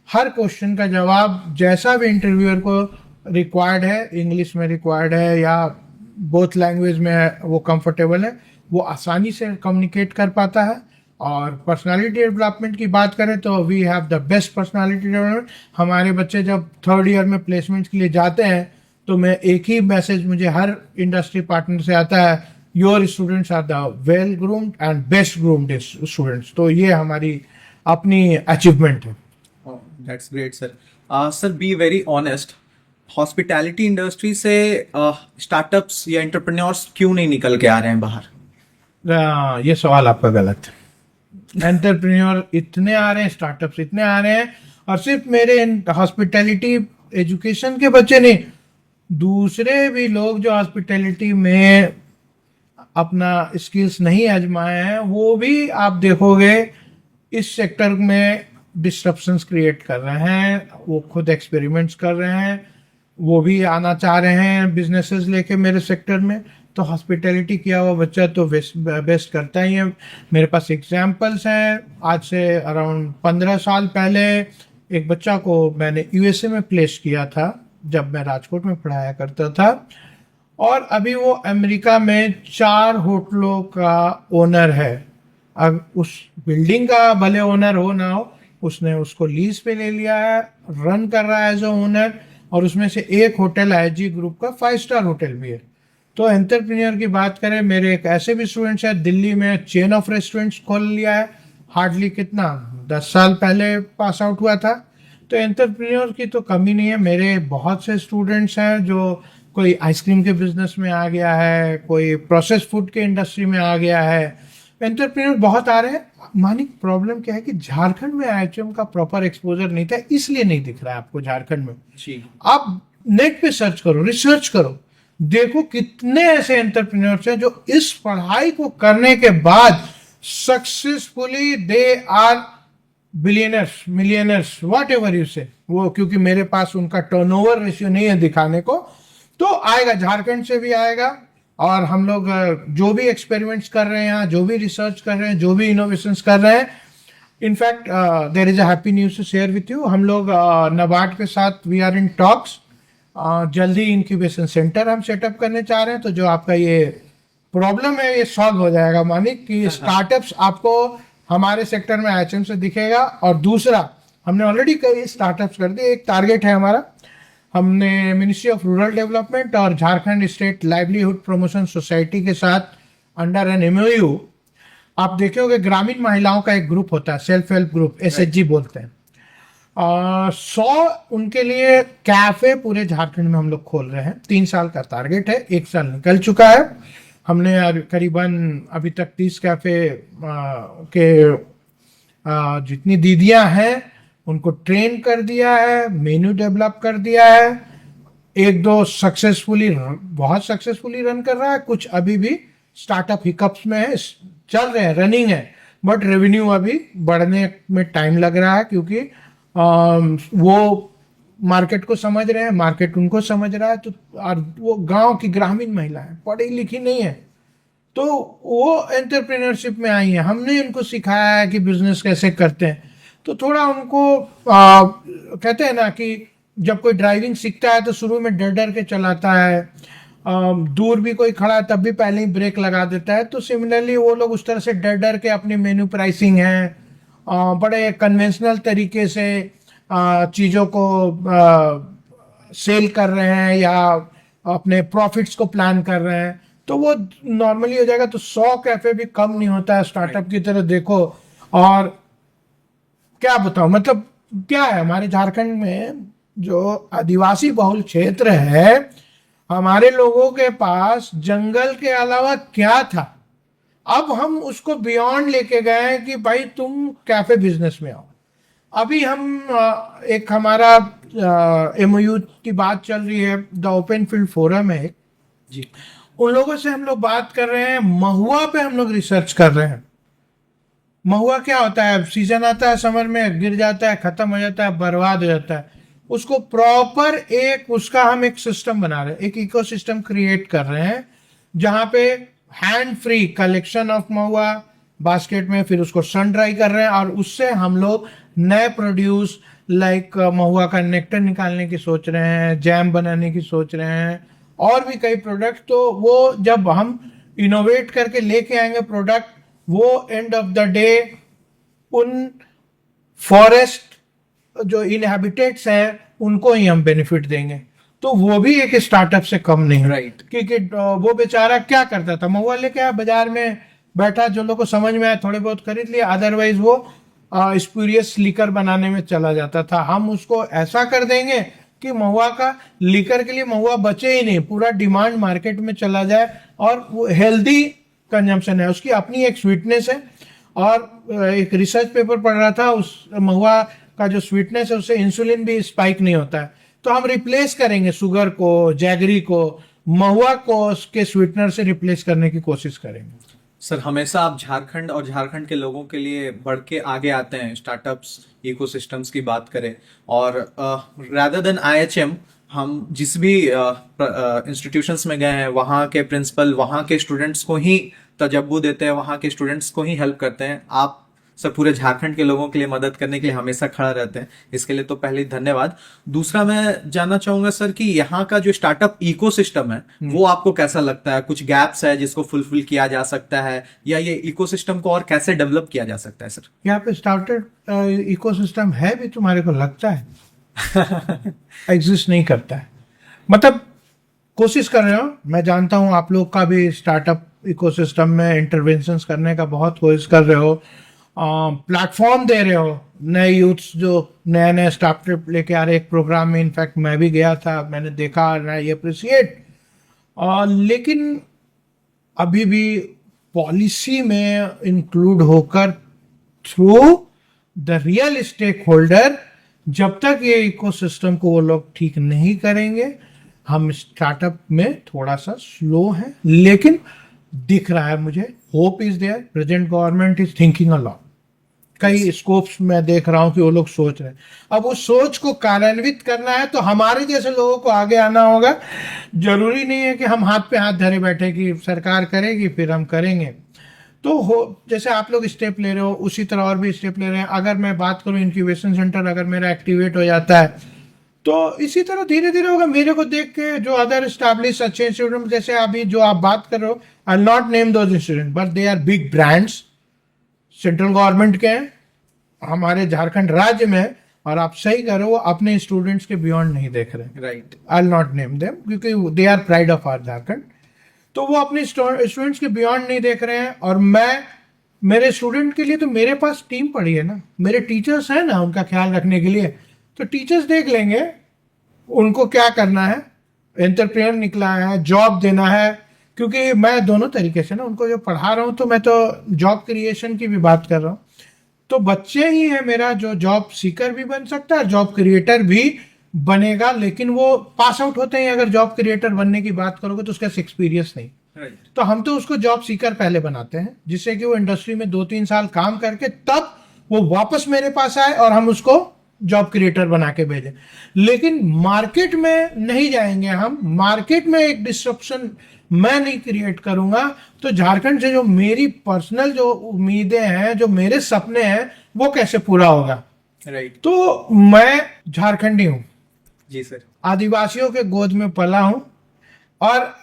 Speaker 1: हर क्वेश्चन का जवाब, जैसा भी इंटरव्यूअर को रिक्वायर्ड है, इंग्लिश में रिक्वायर्ड है या बोथ लैंग्वेज में वो कंफर्टेबल है, वो आसानी से कम्युनिकेट कर पाता है। और पर्सनालिटी डेवलपमेंट की बात करें तो we have the best personality development. हमारे बच्चे जब 3rd ईयर में प्लेसमेंट के लिए जाते हैं तो मैं एक ही मैसेज मुझे हर इंडस्ट्री पार्टनर से आता है, your students are the well groomed and best groomed students. तो ये हमारी अपनी अचीवमेंट है।
Speaker 2: That's great sir. Sir be very honest, hospitality industry से स्टार्टअप्स या एंटरप्रेन्योर्स क्यों नहीं निकल के आ रहे हैं बाहर?
Speaker 1: ये सवाल आपका गलत है। एंटरप्रेन्योर इतने आ रहे हैं, स्टार्टअप्स इतने आ रहे हैं, और सिर्फ मेरे हॉस्पिटैलिटी एजुकेशन के बच्चे नहीं, दूसरे भी लोग जो हॉस्पिटैलिटी में अपना स्किल्स नहीं आजमाए हैं, वो भी आप देखोगे इस सेक्टर में डिस्ट्रप्शंस क्रिएट कर रहे हैं। वो खुद एक्सपेरिमेंट्स कर रहे हैं, वो भी आना चाह रहे हैं बिजनेसेस लेके मेरे सेक्टर में। तो हॉस्पिटैलिटी किया हुआ बच्चा तो बेस्ट करता ही है। मेरे पास एग्जाम्पल्स हैं। आज से अराउंड 15 साल पहले एक बच्चा को मैंने यूएसए में प्लेस किया था जब मैं राजकोट में पढ़ाया करता था, और अभी वो अमेरिका में 4 होटलों का ओनर है। अब उस बिल्डिंग का भले ओनर हो ना हो, उसने उसको लीज पे ले लिया है, रन कर रहा है एज ओनर, और उसमें से एक होटल आईजी ग्रुप का 5 स्टार होटल भी है। तो एंटरप्रेन्योर की बात करें, मेरे एक ऐसे भी स्टूडेंट्स हैं, दिल्ली में चेन ऑफ रेस्टोरेंट्स खोल लिया है, हार्डली कितना 10 साल पहले पास आउट हुआ था। तो एंटरप्रेन्योर की तो कमी नहीं है। मेरे बहुत से स्टूडेंट्स हैं जो कोई आइसक्रीम के बिजनेस में आ गया है, कोई प्रोसेस फूड के इंडस्ट्री में आ गया है। एंटरप्रेन्योर बहुत आ रहे हैं। मानिक प्रॉब्लम क्या है कि झारखंड में आईएचएम का प्रॉपर एक्सपोजर नहीं था, इसलिए नहीं दिख रहा है आपको झारखंड में।
Speaker 2: जी, आप
Speaker 1: नेट पे सर्च करो, रिसर्च करो, देखो कितने ऐसे एंटरप्रेन्योर्स हैं जो इस पढ़ाई को करने के बाद successfully they are billionaires, millionaires, what ever you say. वो क्योंकि मेरे पास उनका टर्नओवर रेशियो नहीं है दिखाने को, तो आएगा, झारखंड से भी आएगा। और हम लोग जो भी एक्सपेरिमेंट्स कर रहे हैं यहाँ, जो भी रिसर्च कर रहे हैं, जो भी इनोवेशंस कर रहे हैं, in fact there is a happy news to share with you. हम लोग नबार्ड के साथ वी आर इन टॉक्स, जल्दी इंक्यूबेशन सेंटर हम सेटअप करने चाह रहे हैं। तो जो आपका ये प्रॉब्लम है ये सॉल्व हो जाएगा, मानिक कि स्टार्टअप्स आपको हमारे सेक्टर में आईएचएम से दिखेगा। और दूसरा, हमने ऑलरेडी कई स्टार्टअप्स कर दिए। एक टारगेट है हमारा, हमने मिनिस्ट्री ऑफ रूरल डेवलपमेंट और Jharkhand state livelihood promotion society के साथ अंडर एन एमओयू, आप देखोगे ग्रामीण महिलाओं का एक ग्रुप होता है, सेल्फ हेल्प ग्रुप, एसएचजी बोलते हैं। 100 उनके लिए कैफे पूरे झारखंड में हम लोग खोल रहे हैं। 3 साल का टारगेट है, 1 साल निकल चुका है। हमने करीबन अभी तक 30 कैफे के जितनी दीदियां हैं उनको ट्रेन कर दिया है, मेन्यू डेवलप कर दिया है। 1-2 सक्सेसफुली, बहुत सक्सेसफुली रन कर रहा है, कुछ अभी भी स्टार्टअप हिकअप्स में है, चल रहे हैं, रनिंग है, बट रेवेन्यू अभी बढ़ने में टाइम लग रहा है क्योंकि वो मार्केट को समझ रहे हैं, मार्केट उनको समझ रहा है। तो और वो गांव की ग्रामीण महिला है, पढ़ी लिखी नहीं है, तो वो एंटरप्रेन्योरशिप में आई हैं, हमने इनको सिखाया है कि बिजनेस कैसे करते हैं। तो थोड़ा उनको कहते हैं ना कि जब कोई ड्राइविंग सीखता है तो शुरू में डर डर के चलाता है, दूर भी कोई खड़ा है तब भी पहले ही ब्रेक लगा देता है। तो सिमिलरली वो लोग उस तरह से डर डर के अपनी मेन्यू प्राइसिंग है, बड़े कन्वेंशनल तरीके से चीज़ों को सेल कर रहे हैं या अपने प्रॉफिट्स को प्लान कर रहे हैं, तो वो नॉर्मली हो जाएगा। तो 100 कैफे भी कम नहीं होता है स्टार्टअप की तरह देखो। और क्या बताऊं, मतलब क्या है, हमारे झारखंड में जो आदिवासी बहुल क्षेत्र है, हमारे लोगों के पास जंगल के अलावा क्या था। अब हम उसको बियॉन्ड लेके गए हैं कि भाई तुम कैफे बिजनेस में आओ। अभी हम एक हमारा एमओयू की बात चल रही है, द ओपन फील्ड फोरम है एक,
Speaker 2: जी।
Speaker 1: उन लोगों से हम लोग बात कर रहे हैं, महुआ पे हम लोग रिसर्च कर रहे हैं। महुआ क्या होता है, सीजन आता है समर में, गिर जाता है, खत्म हो जाता है, बर्बाद हो जाता है। उसको प्रॉपर एक उसका हम एक सिस्टम बना रहे हैं, एक इकोसिस्टम क्रिएट कर रहे हैं जहां पे hand free collection of Mahua basket में, फिर उसको सन ड्राई कर रहे हैं और उससे हम लोग नए प्रोड्यूस लाइक महुआ का नेक्टर निकालने की सोच रहे हैं, जैम बनाने की सोच रहे हैं और भी कई प्रोडक्ट। तो वो जब हम इनोवेट करके लेके आएंगे प्रोडक्ट, वो एंड ऑफ द डे उन फॉरेस्ट जो इनहैबिटेट्स हैं उनको ही हम बेनिफिट देंगे। तो वो भी एक स्टार्टअप से कम नहीं है।
Speaker 2: राइट।
Speaker 1: क्योंकि वो बेचारा क्या करता था, महुआ लेके आया बाजार में, बैठा, जो लोग को समझ में आया थोड़े बहुत खरीद लिया, अदरवाइज वो स्पूरियस लीकर बनाने में चला जाता था। हम उसको ऐसा कर देंगे कि महुआ का लीकर के लिए महुआ बचे ही नहीं, पूरा डिमांड मार्केट में चला जाए और वो हेल्दी कंजम्पशन है, उसकी अपनी एक स्वीटनेस है। और एक रिसर्च पेपर पढ़ रहा था, उस महुआ का जो स्वीटनेस है उससे इंसुलिन भी स्पाइक नहीं होता है। तो हम रिप्लेस करेंगे शुगर को, जैगरी को, महुआ को उसके स्वीटनर से रिप्लेस करने की कोशिश करेंगे।
Speaker 2: सर, हमेशा आप झारखंड और झारखंड के लोगों के लिए बढ़ के आगे आते हैं, स्टार्टअप्स इकोसिस्टम्स की बात करें। और रादर देन IHM, हम जिस भी इंस्टीट्यूशंस में गए हैं, वहाँ के प्रिंसिपल वहाँ के स्टूडेंट्स को ही तजब्बू देते हैं, वहाँ के स्टूडेंट्स को ही हेल्प करते हैं। आप सर पूरे झारखंड के लोगों के लिए मदद करने के लिए हमेशा खड़ा रहते हैं, इसके लिए तो पहले ही धन्यवाद। दूसरा मैं जानना चाहूंगा सर कि यहाँ का जो स्टार्टअप इकोसिस्टम है वो आपको कैसा लगता है? कुछ गैप्स है जिसको फुलफिल किया जा सकता है, या ये इकोसिस्टम को और कैसे डेवलप किया जा सकता है सर?
Speaker 1: यहाँ पे स्टार्टअप इकोसिस्टम है भी, तुम्हारे को लगता है एग्जिस्ट नहीं करता है। मतलब कोशिश कर रहे हो, मैं जानता हूँ आप लोग का भी स्टार्टअप इकोसिस्टम में इंटरवेंशंस करने का बहुत कोशिश कर रहे हो, प्लेटफॉर्म दे रहे हो नए यूथ्स जो नया नया स्टार्टअप लेके आ रहे। एक प्रोग्राम में इनफैक्ट मैं भी गया था, मैंने देखा, आई अप्रिशिएट। लेकिन अभी भी पॉलिसी में इंक्लूड होकर through the real stakeholder, जब तक ये इकोसिस्टम को वो लोग ठीक नहीं करेंगे, हम स्टार्टअप में थोड़ा सा स्लो है। लेकिन दिख रहा है मुझे, hope is there, present government is thinking a lot. कई स्कोप्स में देख रहा हूं कि वो लोग सोच रहे हैं। अब उस सोच को कार्यान्वित करना है तो हमारे जैसे लोगों को आगे आना होगा। जरूरी नहीं है कि हम हाथ पे हाथ धरे बैठे कि सरकार करेगी फिर हम करेंगे। तो हो, जैसे आप लोग स्टेप ले रहे हो उसी तरह और भी स्टेप ले रहे हैं। अगर मैं बात करूं इंक्यूबेशन सेंटर अगर मेरा एक्टिवेट हो जाता है तो इसी तरह धीरे धीरे होगा। मेरे को देख के जो अदर स्टैब्लिश अच्छे इंस्टीट्यूट, जैसे अभी जो आप बात कर रहे हो, I not name those institute but they are big brands, central government के हैं, हमारे झारखंड राज्य में, और आप सही कर रहे हो, अपने स्टूडेंट्स के बियॉन्ड नहीं देख रहे।
Speaker 2: Right.
Speaker 1: I will not name them क्योंकि they are pride of our Jharkhand. तो वो अपने स्टूडेंट्स के बियॉन्ड नहीं देख रहे हैं। और मैं मेरे स्टूडेंट के लिए तो मेरे पास टीम पड़ी है ना, मेरे टीचर्स हैं ना उनका ख्याल रखने के लिए। तो टीचर्स देख लेंगे उनको क्या करना है, एंटरप्रेन्योर निकला है, जॉब देना है। क्योंकि मैं दोनों तरीके से ना उनको जो पढ़ा रहा हूँ, तो मैं तो जॉब क्रिएशन की भी बात कर रहा हूँ। तो बच्चे ही है मेरा जो जॉब सीकर भी बन सकता है, जॉब क्रिएटर भी बनेगा। लेकिन वो पास आउट होते हैं, अगर जॉब क्रिएटर बनने की बात करोगे तो उसका एक्सपीरियंस नहीं। तो हम तो उसको जॉब सीकर पहले बनाते हैं, जिससे कि वो इंडस्ट्री में 2-3 साल काम करके तब वो वापस मेरे पास आए और हम उसको जॉब क्रिएटर बना के भेजे, लेकिन मार्केट में नहीं जाएंगे हम, मार्केट में एक डिस्ट्रप्शन मैं नहीं क्रिएट करूंगा, तो झारखंड से जो मेरी पर्सनल जो उम्मीदें हैं, जो मेरे सपने हैं, वो कैसे पूरा होगा।
Speaker 2: राइट।
Speaker 1: तो मैं झारखंडी हूँ,
Speaker 2: जी सर।
Speaker 1: आदिवासियों के गोद में पला हूँ, और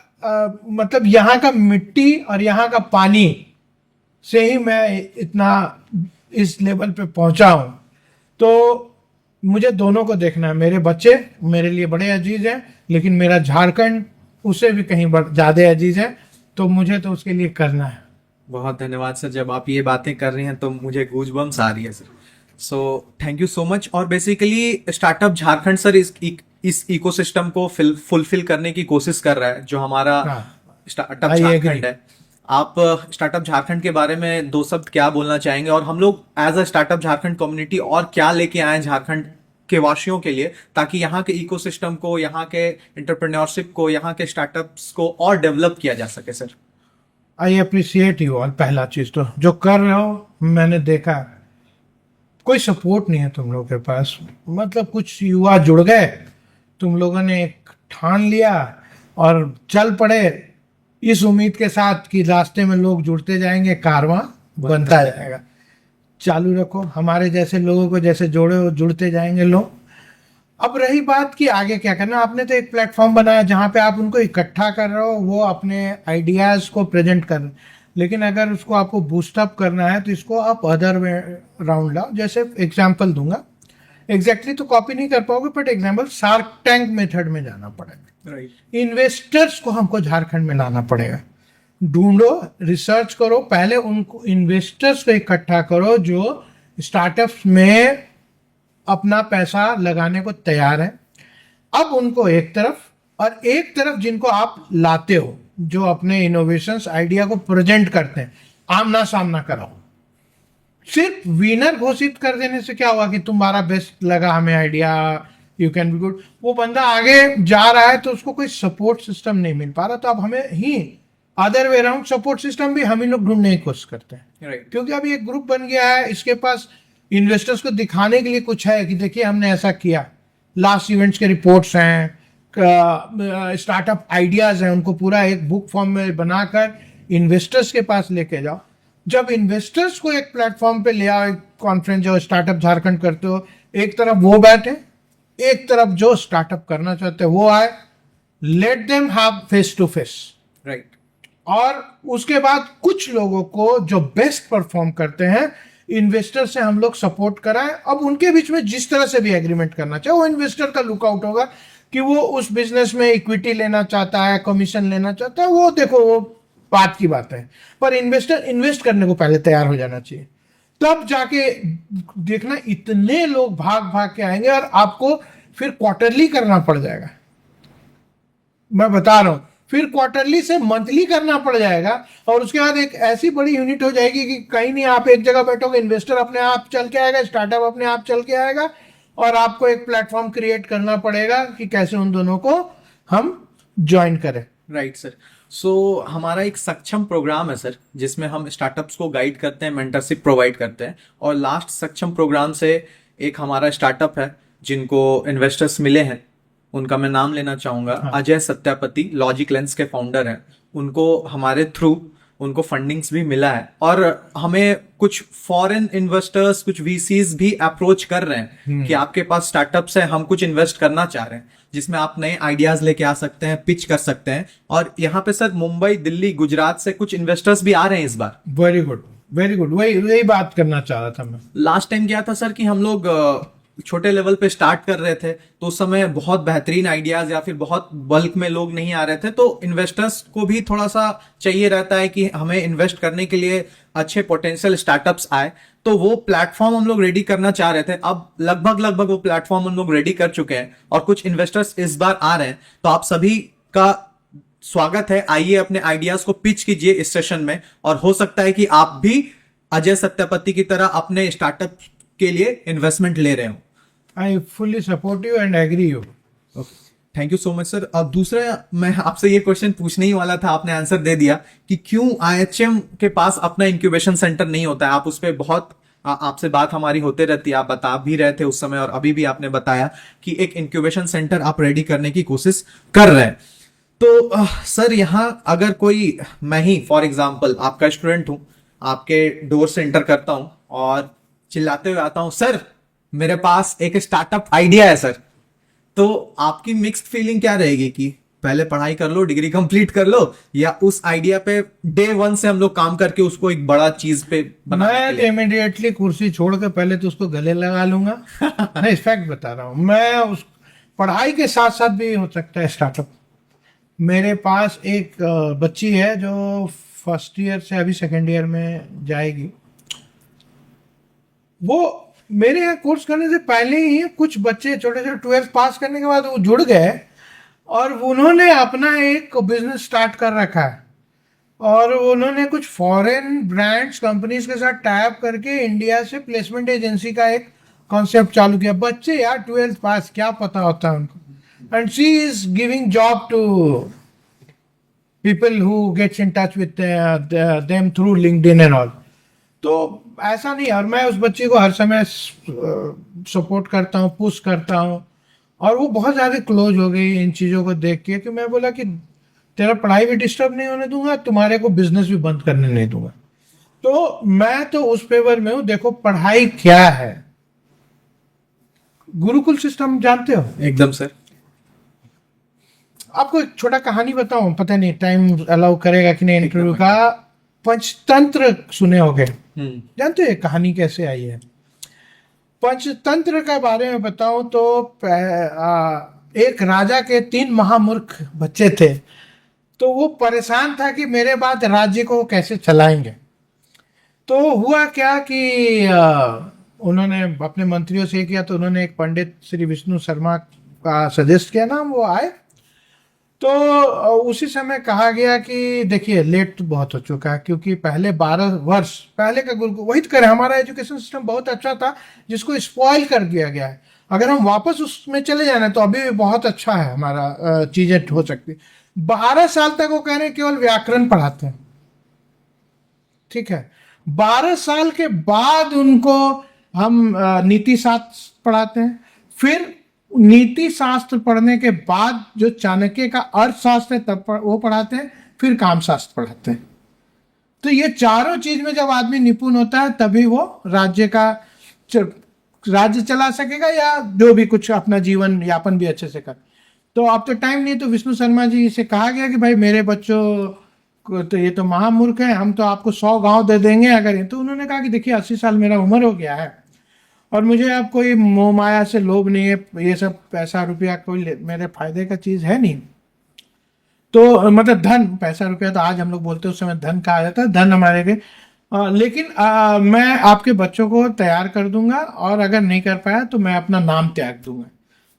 Speaker 1: मतलब यहाँ का मिट्टी और यहाँ का पानी से ही मैं इतना इस लेवल पे पहुंचा हूँ। तो मुझे दोनों को देखना है। मेरे बच्चे मेरे लिए बड़े अजीज हैं, लेकिन मेरा झारखंड उससे भी कहीं ज़्यादा अजीज है, तो मुझे तो उसके लिए करना है।
Speaker 2: बहुत धन्यवाद सर, जब आप ये बातें कर रही हैं तो मुझे गूजबम्स आ रही है sir. So thank you so much. और बेसिकली स्टार्टअप झारखंड सर इस इकोसिस्टम को फुलफिल करने की कोशिश कर रहा है, जो हमारा स्टार्टअप
Speaker 1: I agree.
Speaker 2: झारखंड है। आप स्टार्टअप झारखंड के बारे में दो शब्द क्या बोलना चाहेंगे, और हम लोग as a startup Jharkhand community और क्या लेके आए झारखंड के वासियों के लिए, ताकि यहाँ के इकोसिस्टम को, यहाँ के एंटरप्रेन्योरशिप को, यहाँ के स्टार्टअप्स को और डेवलप किया जा सके sir.
Speaker 1: I appreciate you all. पहला चीज तो जो कर रहे हो, मैंने देखा कोई सपोर्ट नहीं है तुम लोगों के पास। मतलब कुछ युवा जुड़ गए, तुम लोगों ने एक ठान लिया और चल पड़े इस उम्मीद के साथ कि रास्ते में लोग जुड़ते जाएंगे, कारवां बनता जाएगा। चालू रखो, हमारे जैसे लोगों को जैसे जोड़े हो, जुड़ते जाएंगे लोग। अब रही बात कि आगे क्या करना, आपने तो एक प्लेटफॉर्म बनाया जहाँ पे आप उनको इकट्ठा कर रहे हो, वो अपने आइडियाज़ को प्रेजेंट कर रहे हैं, लेकिन अगर उसको आपको बूस्टअप करना है तो इसको आप अदर वे राउंड लाओ। जैसे एग्जांपल दूंगा, एग्जैक्टली तो कॉपी नहीं कर पाओगे, but example shark tank method में जाना पड़ेगा।
Speaker 2: राइट।
Speaker 1: इन्वेस्टर्स को हमको झारखंड में लाना पड़ेगा। ढूंढो, रिसर्च करो, पहले उनको इन्वेस्टर्स को इकट्ठा करो जो स्टार्टअप्स में अपना पैसा लगाने को तैयार है। अब उनको एक तरफ, और एक तरफ जिनको आप लाते हो, जो अपने इनोवेशंस आइडिया को प्रेजेंट करते हैं, आमना सामना कराओ। सिर्फ विनर घोषित कर देने से क्या हुआ कि तुम्हारा बेस्ट लगा हमें idea, you can be good, वो बंदा आगे जा रहा है तो उसको कोई सपोर्ट सिस्टम नहीं मिल पा रहा, तो अब हमें ही other way round support system भी हम ही लोग ढूंढने की कोशिश करते हैं।
Speaker 2: राइट।
Speaker 1: क्योंकि अभी एक ग्रुप बन गया है, इसके पास इन्वेस्टर्स को दिखाने के लिए कुछ है कि देखिए हमने ऐसा किया, लास्ट इवेंट्स के रिपोर्ट्स हैं, स्टार्टअप आइडियाज हैं, उनको पूरा एक बुक फॉर्म में बनाकर इन्वेस्टर्स के पास लेके जाओ। जब इन्वेस्टर्स को एक प्लेटफॉर्म पे ले आओ, एक कॉन्फ्रेंस जो स्टार्टअप झारखंड करते हो, एक तरफ वो बैठे, एक तरफ जो स्टार्टअप करना चाहते हैं वो आए, let them have face to face.
Speaker 2: Right.
Speaker 1: और उसके बाद कुछ लोगों को जो बेस्ट परफॉर्म करते हैं, इन्वेस्टर से हम लोग सपोर्ट कराएं। अब उनके बीच में जिस तरह से भी एग्रीमेंट करना चाहे, वो इन्वेस्टर का लुकआउट होगा कि वो उस बिजनेस में इक्विटी लेना चाहता है, कमीशन लेना चाहता है, वो देखो वो बात की बात है, पर इन्वेस्टर इन्वेस्ट करने को पहले तैयार हो जाना चाहिए। तब जाके देखना इतने लोग भाग भाग के आएंगे, और आपको फिर क्वार्टरली करना पड़ जाएगा। मैं बता रहा हूं, फिर क्वार्टरली से मंथली करना पड़ जाएगा, और उसके बाद एक ऐसी बड़ी यूनिट हो जाएगी कि कहीं नहीं आप एक जगह बैठोगे, इन्वेस्टर अपने आप चल के आएगा, स्टार्टअप अपने आप चल के आएगा, और आपको एक प्लेटफॉर्म क्रिएट करना पड़ेगा कि कैसे उन दोनों को हम ज्वाइन करें।
Speaker 2: Right sir. सो हमारा एक सक्षम प्रोग्राम है सर, जिसमें हम स्टार्टअप्स को गाइड करते हैं, मेंटरशिप प्रोवाइड करते हैं। और लास्ट सक्षम प्रोग्राम से एक हमारा स्टार्टअप है जिनको इन्वेस्टर्स मिले हैं, उनका मैं नाम लेना चाहूंगा।
Speaker 1: हाँ।
Speaker 2: अजय सत्यापति लॉजिक लेंस के फाउंडर हैं। उनको हमारे थ्रू उनको फंडिंग्स भी मिला है, और हमें कुछ फॉरेन इन्वेस्टर्स, कुछ वीसीज भी अप्रोच कर रहे हैं कि आपके पास स्टार्टअप्स है, हम कुछ इन्वेस्ट करना चाह रहे हैं, जिसमें आप नए आइडियाज लेके आ सकते हैं, पिच कर सकते हैं। और यहाँ पे सर मुंबई, दिल्ली, गुजरात से कुछ इन्वेस्टर्स भी आ रहे हैं इस बार।
Speaker 1: वेरी गुड, वेरी गुड, वही बात करना चाह रहा था मैं।
Speaker 2: लास्ट टाइम क्या था सर कि हम लोग छोटे लेवल पे स्टार्ट कर रहे थे, तो उस समय बहुत बेहतरीन आइडियाज या फिर बहुत बल्क में लोग नहीं आ रहे थे, तो इन्वेस्टर्स को भी थोड़ा सा चाहिए रहता है कि हमें इन्वेस्ट करने के लिए अच्छे पोटेंशियल स्टार्टअप्स आए। तो वो प्लेटफॉर्म हम लोग रेडी करना चाह रहे थे। अब लगभग वो प्लेटफॉर्म हम लोग रेडी कर चुके हैं, और कुछ इन्वेस्टर्स इस बार आ रहे हैं। तो आप सभी का स्वागत है, आइए अपने आइडियाज को पिच कीजिए इस सेशन में, और हो सकता है कि आप भी अजय सत्यापति की तरह अपने स्टार्टअप के लिए इन्वेस्टमेंट ले रहे हो।
Speaker 1: I fully support you and agree you.
Speaker 2: Thank you so much sir. अब दूसरा मैं आपसे ये क्वेश्चन पूछने ही वाला था, आपने आंसर दे दिया कि क्यों आईएचएम के पास अपना इंक्यूबेशन सेंटर नहीं होता है। आप उस पर बहुत आपसे बात हमारी होते रहती है, आप बता भी रहे थे उस समय और अभी भी आपने बताया कि एक इंक्यूबेशन सेंटर आप रेडी करने की कोशिश कर रहे हैं। तो सर यहाँ अगर कोई, मैं ही फॉर एग्जांपल आपका स्टूडेंट हूं, आपके डोर से एंटर करता हूं और चिल्लाते हुए आता हूं, सर मेरे पास एक स्टार्टअप आइडिया है सर, तो आपकी मिक्स्ड फीलिंग क्या रहेगी कि पहले पढ़ाई कर लो, डिग्री कंप्लीट कर लो, या उस आइडिया पे डे वन से हम लोग काम करके उसको एक बड़ा चीज पे बनाने के
Speaker 1: मैं
Speaker 2: लिए?
Speaker 1: इमीडिएटली कुर्सी छोड़ के पहले तो उसको गले लगा लूंगा। मैं इस फैक्ट बता रहा हूँ, मैं उस पढ़ाई के साथ साथ भी हो सकता है स्टार्टअप। मेरे पास एक बच्ची है जो फर्स्ट ईयर से अभी सेकेंड ईयर में जाएगी। वो मेरे यहाँ कोर्स करने से पहले ही कुछ बच्चे छोटे छोटे 12th पास करने के बाद वो जुड़ गए और उन्होंने अपना एक बिजनेस स्टार्ट कर रखा है और उन्होंने कुछ फॉरेन ब्रांड्स कंपनीज के साथ टाइप करके इंडिया से प्लेसमेंट एजेंसी का एक कॉन्सेप्ट चालू किया। बच्चे यार 12th पास, क्या पता होता है उनको। And she is giving job to people who gets in touch with them through LinkedIn and all. तो ऐसा नहीं, और मैं उस बच्चे को हर समय सपोर्ट करता हूँ, पुश करता हूँ, और वो बहुत ज़्यादा क्लोज हो गई इन चीज़ों को देख के कि मैं बोला कि तेरा पढ़ाई भी डिस्टर्ब नहीं होने दूंगा, तुम्हारे को बिजनेस भी बंद करने नहीं दूंगा। तो मैं तो उस फेवर में हूँ। देखो पढ़ाई क्या है, गुरुकुल सिस्टम जानते हो?
Speaker 2: एकदम सर।
Speaker 1: आपको एक छोटा कहानी बताऊं, पता नहीं टाइम अलाउ करेगा कि नहीं इंटरव्यू का। पंचतंत्र सुने होंगे, जानते हो कहानी कैसे आई है? पंचतंत्र के बारे में बताऊं तो एक राजा के 3 महामूर्ख बच्चे थे। तो वो परेशान था कि मेरे बाद राज्य को कैसे चलाएंगे। तो हुआ क्या कि उन्होंने अपने मंत्रियों से किया, तो उन्होंने एक पंडित श्री विष्णु शर्मा का सजेस्ट किया नाम, वो आए। तो उसी समय कहा गया कि देखिए लेट तो बहुत हो चुका है, क्योंकि पहले 12 वर्ष पहले का गुरुकुल वही तो करें, हमारा एजुकेशन सिस्टम बहुत अच्छा था जिसको स्पॉइल कर दिया गया है। अगर हम वापस उसमें चले जाए ना तो अभी भी बहुत अच्छा है, हमारा चीजें हो सकती। 12 साल तक वो कह रहे हैं केवल व्याकरण पढ़ाते हैं, ठीक है। 12 साल के बाद उनको हम नीति शास्त्र पढ़ाते हैं, फिर नीति शास्त्र पढ़ने के बाद जो चाणक्य का अर्थशास्त्र है तब वो पढ़ाते हैं, फिर काम शास्त्र पढ़ाते हैं। तो ये चारों चीज में जब आदमी निपुण होता है तभी वो राज्य चला सकेगा, या जो भी कुछ अपना जीवन यापन भी अच्छे से कर। तो अब तो टाइम नहीं, तो विष्णु शर्मा जी से कहा गया कि भाई मेरे बच्चों को तो ये तो महामूर्ख है, हम तो आपको 100 गांव दे देंगे अगर ये। तो उन्होंने कहा कि देखिए 80 साल मेरा उम्र हो गया है और मुझे अब कोई मोह माया से लोभ नहीं है, ये सब पैसा रुपया कोई मेरे फायदे का चीज है नहीं। तो मतलब धन, पैसा रुपया तो आज हम लोग बोलते हैं, उस समय धन कहा जाता है, धन हमारे के। लेकिन मैं आपके बच्चों को तैयार कर दूंगा और अगर नहीं कर पाया तो मैं अपना नाम त्याग दूंगा।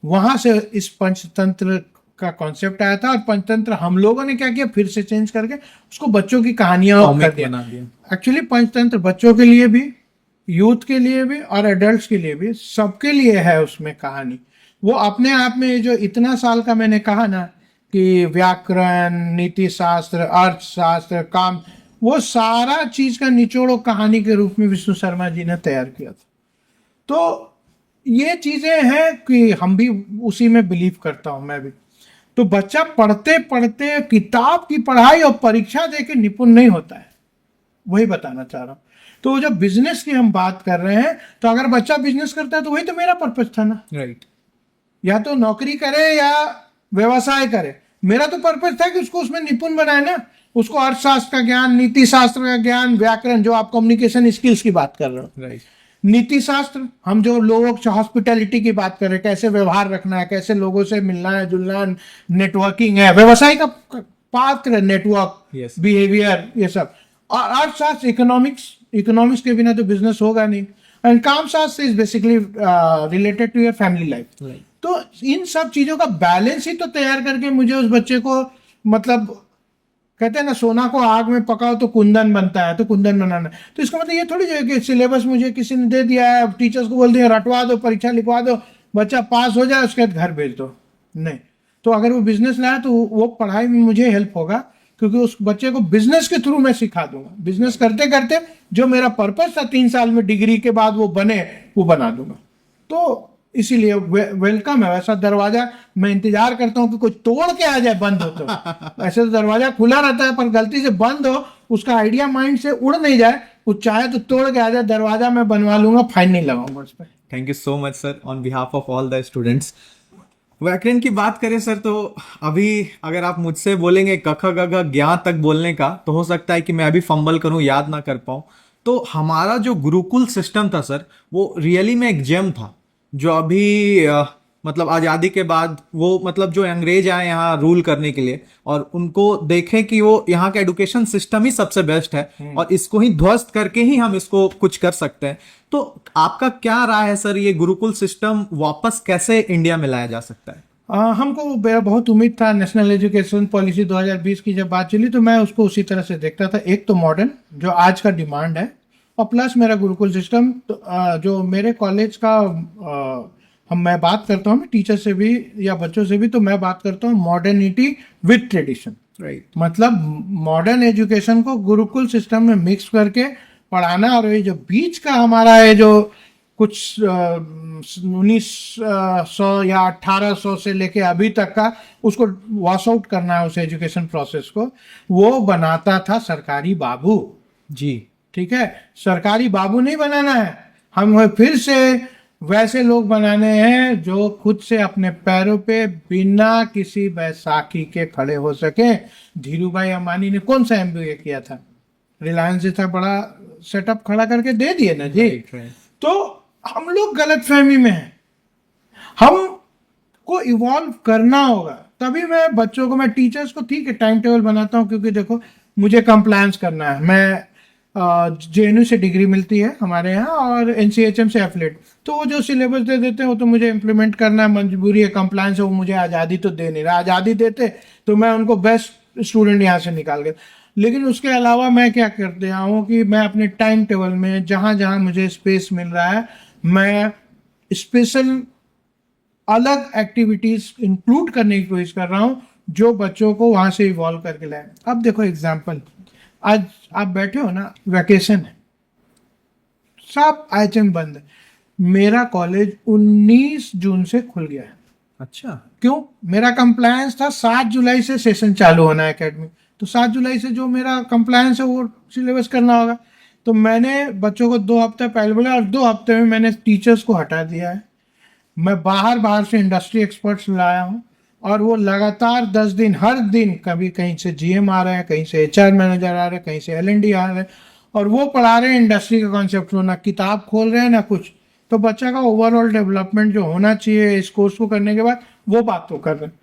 Speaker 1: वहां से इस पंचतंत्र का कॉन्सेप्ट आया था। और पंचतंत्र हम लोगों ने क्या किया, फिर से चेंज करके उसको बच्चों की कहानियां कर दिया। एक्चुअली पंचतंत्र बच्चों के लिए भी, यूथ के लिए भी और एडल्ट्स के लिए भी, सबके लिए है उसमें कहानी। वो अपने आप में जो इतना साल का मैंने कहा ना कि व्याकरण, नीति शास्त्र, अर्थशास्त्र, काम, वो सारा चीज का निचोड़ कहानी के रूप में विष्णु शर्मा जी ने तैयार किया था। तो ये चीजें हैं कि हम भी उसी में बिलीव करता हूं मैं भी। तो बच्चा पढ़ते पढ़ते किताब की पढ़ाई और परीक्षा देके निपुण नहीं होता है, वही बताना चाह रहा हूं। तो जब बिजनेस की हम बात कर रहे हैं, तो अगर बच्चा बिजनेस करता है तो वही तो मेरा पर्पज था ना,
Speaker 2: राइट।
Speaker 1: या तो नौकरी करे या व्यवसाय करे। मेरा तो पर्पज था कि उसको उसमें निपुण बनाए ना, उसको अर्थशास्त्र का ज्ञान, नीति शास्त्र का ज्ञान, व्याकरण, जो आप कम्युनिकेशन स्किल्स की बात कर रहे हो,
Speaker 2: राइट।
Speaker 1: नीति शास्त्र, हम जो लोगों से हॉस्पिटैलिटी की बात कर रहे हैं, कैसे व्यवहार रखना है, कैसे लोगों से मिलना है जुलना है, नेटवर्किंग है, व्यवसाय का पात्र, नेटवर्क,
Speaker 2: Yes.
Speaker 1: बिहेवियर, ये सब। और अर्थशास्त्र, इकोनॉमिक्स के बिना तो बिजनेस होगा नहीं। एंड काम Shastra is basically related to your family life. तो इन सब चीजों का बैलेंस ही तो तैयार करके मुझे उस बच्चे को, मतलब कहते हैं ना सोना को आग में पकाओ तो कुंदन बनता है, तो कुंदन बनाना। तो इसका मतलब ये थोड़ी जो है कि सिलेबस मुझे किसी ने दे दिया है, टीचर्स को बोल दिया रटवा दो, परीक्षा लिखवा दो, बच्चा पास हो जाए, उसके बाद घर भेज दो। नहीं, तो अगर वो बिजनेस लाए तो वो पढ़ाई में मुझे हेल्प होगा, क्योंकि उस बच्चे को बिजनेस के थ्रू मैं सिखा दूंगा, बिजनेस करते करते जो मेरा पर्पस था 3 साल में डिग्री के बाद वो बने, वो बना दूंगा। तो इसीलिए वेलकम है, वैसा दरवाजा मैं इंतजार करता हूँ कि कोई तोड़ के आ जाए, बंद हो तो। ऐसे तो दरवाजा खुला रहता है, पर गलती से बंद हो, उसका आइडिया माइंड से उड़ नहीं जाए, वो चाहे तो तोड़ के आ जाए, दरवाजा मैं बनवा लूंगा, फाइन नहीं लगाऊंगा उस पर।
Speaker 2: Thank you so much sir on behalf of all the students. व्याकरण की बात करें सर, तो अभी अगर आप मुझसे बोलेंगे क ख ग घ ज्ञ तक बोलने का, तो हो सकता है कि मैं अभी फंबल करूं, याद ना कर पाऊं। तो हमारा जो गुरुकुल सिस्टम था सर, वो रियली में एक जेम था, जो अभी मतलब आज़ादी के बाद वो मतलब जो अंग्रेज आए यहाँ रूल करने के लिए, और उनको देखें कि वो यहाँ का एडुकेशन सिस्टम ही सबसे बेस्ट है और इसको ही ध्वस्त करके ही हम इसको कुछ कर सकते हैं। तो आपका क्या राय है सर, ये गुरुकुल सिस्टम वापस कैसे इंडिया में लाया जा सकता है?
Speaker 1: हमको मेरा बहुत उम्मीद था, नेशनल एजुकेशन पॉलिसी 2020 की जब बात चली तो मैं उसको उसी तरह से देखता था। एक तो मॉडर्न जो आज का डिमांड है, और प्लस मेरा गुरुकुल सिस्टम तो, जो मेरे कॉलेज का मैं बात करता हूँ टीचर से भी या बच्चों से भी, तो मैं बात करता हूँ मॉडर्निटी विद ट्रेडिशन।
Speaker 2: राइट।
Speaker 1: मतलब मॉडर्न एजुकेशन को गुरुकुल सिस्टम में मिक्स करके पढ़ाना, और ये जो बीच का हमारा है जो कुछ 1900 या 1800 से लेके अभी तक का, उसको वॉश आउट करना है उस एजुकेशन प्रोसेस को। वो बनाता था सरकारी बाबू
Speaker 2: जी।
Speaker 1: ठीक है, सरकारी बाबू नहीं बनाना है, हम फिर से वैसे लोग बनाने हैं जो खुद से अपने पैरों पे बिना किसी बैसाखी के खड़े हो सके। धीरू भाई अंबानी ने कौन सा एमबीए किया था? रिलायंस जैसा बड़ा सेटअप खड़ा करके दे दिए ना जी। तो हम लोग गलत फहमी में हैं, हमको इवॉल्व करना होगा। तभी मैं बच्चों को, मैं टीचर्स को ठीक है टाइम टेबल बनाता हूँ, क्योंकि देखो मुझे कंप्लायंस करना है। मैं जेएनयू से डिग्री मिलती है हमारे यहाँ और एनसीएचएम से एफिलेट, तो वो जो सिलेबस दे देते हैं वो तो मुझे इम्प्लीमेंट करना है, मजबूरी है, कंप्लायंस है। वो मुझे आज़ादी तो दे नहीं रहा, आज़ादी देते तो मैं उनको बेस्ट स्टूडेंट यहाँ से निकाल के। लेकिन उसके अलावा मैं क्या करते हूँ कि मैं अपने टाइम टेबल में जहाँ जहाँ मुझे स्पेस मिल रहा है, मैं स्पेशल अलग एक्टिविटीज इंक्लूड करने की कोशिश कर रहा हूँ जो बच्चों को वहां से इवॉल्व करके लाए। अब देखो एग्जाम्पल, आज आप बैठे हो ना, वैकेशन है, सब आईएचएम बंद है। मेरा कॉलेज 19 जून से खुल गया है।
Speaker 2: अच्छा।
Speaker 1: क्यों? मेरा कंप्लायंस था 7 जुलाई से सेशन चालू होना है एकेडमी, तो 7 जुलाई से जो मेरा कंप्लायंस है वो सिलेबस करना होगा। तो मैंने बच्चों को 2 हफ्ते पहले बोला, और 2 हफ्ते में मैंने टीचर्स को हटा दिया है। मैं बाहर से इंडस्ट्री एक्सपर्ट्स लाया हूँ, और वो लगातार 10 दिन, हर दिन कभी कहीं से जीएम आ रहे हैं, कहीं से एचआर मैनेजर आ रहे हैं, कहीं से एलएनडी आ रहे हैं, और वो पढ़ा रहे हैं इंडस्ट्री का कॉन्सेप्ट, ना किताब खोल रहे हैं ना कुछ। तो बच्चा का ओवरऑल डेवलपमेंट जो होना चाहिए इस कोर्स को करने के बाद, वो बात तो कर रहे हैं।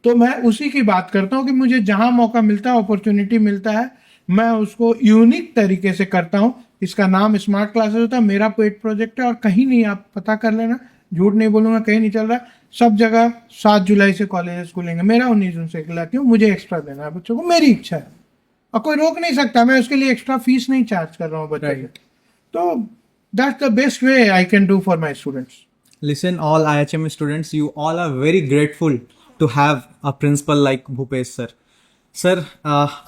Speaker 1: तो मैं उसी की बात करता हूँ कि मुझे जहाँ मौका मिलता है, अपॉर्चुनिटी मिलता है, मैं उसको यूनिक तरीके से करता हूँ। इसका नाम स्मार्ट क्लासेस होता है, मेरा पेड प्रोजेक्ट है, और कहीं नहीं, आप पता कर लेना, झूठ नहीं बोलूंगा, कहीं नहीं चल रहा है। सब जगह 7 जुलाई से कॉलेजेस खुलेंगे, मेरा 19 जून से खुला। क्यों? मुझे एक्स्ट्रा देना है बच्चों को, मेरी इच्छा है, और कोई रोक नहीं सकता। मैं उसके लिए एक्स्ट्रा फीस नहीं चार्ज कर रहा हूँ बच्चों को। तो that's the best way I can do for my students.
Speaker 2: Listen, all IHM students, you all are very grateful to have a principal like Bhupesh sir. Sir,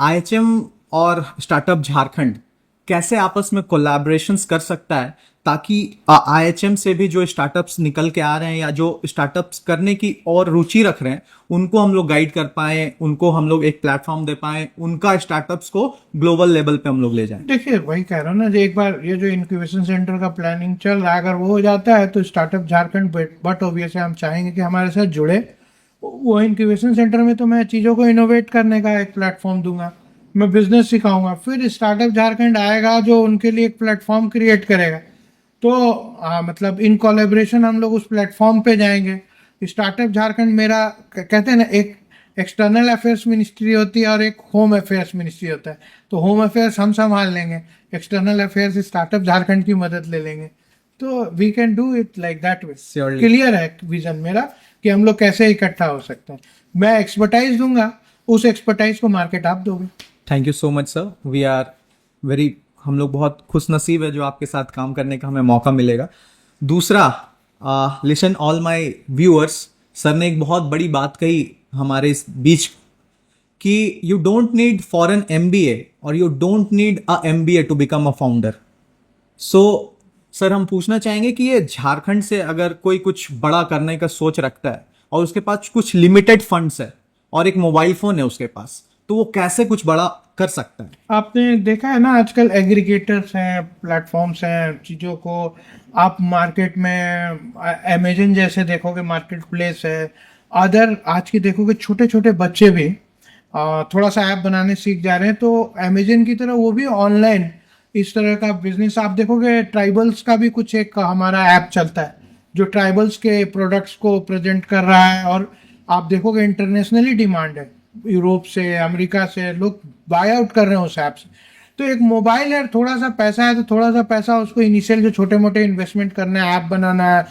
Speaker 2: IHM और startup Jharkhand कैसे आपस में कोलैबोरेशंस कर सकता है, ताकि IHM से भी जो स्टार्टअप्स निकल के आ रहे हैं या जो स्टार्टअप्स करने की और रुचि रख रहे हैं, उनको हम लोग गाइड कर पाए, उनको हम लोग एक प्लेटफॉर्म दे पाए, उनका स्टार्टअप्स को ग्लोबल लेवल पे हम लोग ले जाएं।
Speaker 1: देखिए वही कह रहा हूँ ना, एक बार ये जो इंक्यूबेशन सेंटर का प्लानिंग चल रहा है, अगर वो हो जाता है तो स्टार्टअप झारखंड, बट ऑब्वियसली हम चाहेंगे कि हमारे साथ जुड़े। वो इंक्यूबेशन सेंटर में तो मैं चीज़ों को इनोवेट करने का एक प्लेटफॉर्म दूंगा, मैं बिजनेस सिखाऊंगा, फिर स्टार्टअप झारखंड आएगा जो उनके लिए एक प्लेटफॉर्म क्रिएट करेगा। तो मतलब इन कोलैबोरेशन हम लोग उस प्लेटफॉर्म पे जाएंगे। स्टार्टअप झारखंड मेरा, कहते हैं ना, एक एक्सटर्नल अफेयर्स मिनिस्ट्री होती है और एक होम अफेयर्स मिनिस्ट्री होता है। तो होम अफेयर्स हम संभाल लेंगे, एक्सटर्नल अफेयर्स स्टार्टअप झारखंड की मदद ले लेंगे। तो we can do it like that way. Clear है विजन मेरा कि हम लोग कैसे इकट्ठा हो सकते हैं। मैं एक्सपर्टाइज दूंगा, उस एक्सपर्टाइज को मार्केट आप दोगे।
Speaker 2: Thank you so much sir, we are very, हम लोग बहुत खुश नसीब है जो आपके साथ काम करने का हमें मौका मिलेगा। दूसरा, listen all my viewers, sir ने एक बहुत बड़ी बात कही हमारे इस बीच, कि you don't need for an MBA और you don't need a MBA to become a founder. So sir हम पूछना चाहेंगे कि ये झारखंड से अगर कोई कुछ बड़ा करने का सोच रखता है और उसके पास कुछ लिमिटेड फंड्स है और एक मोबाइल फोन है उसके पास, तो वो कैसे कुछ बड़ा कर सकता है?
Speaker 1: आपने देखा है ना, आजकल एग्रीगेटर्स हैं, प्लेटफॉर्म्स हैं, चीज़ों को आप मार्केट में अमेजन जैसे देखोगे, मार्केट प्लेस है। अदर आज की देखोगे छोटे छोटे बच्चे भी थोड़ा सा ऐप बनाने सीख जा रहे हैं, तो अमेजन की तरह वो भी ऑनलाइन इस तरह का बिजनेस आप देखोगे। ट्राइबल्स का भी कुछ एक हमारा ऐप चलता है जो ट्राइबल्स के प्रोडक्ट्स को प्रेजेंट कर रहा है, और आप देखोगे इंटरनेशनली डिमांड है, यूरोप से, अमेरिका से लोग बाय आउट कर रहे हैं उस ऐप से। तो एक मोबाइल है, थोड़ा सा पैसा है, तो थोड़ा सा पैसा उसको इनिशियल जो छोटे मोटे इन्वेस्टमेंट करना है, ऐप बनाना है,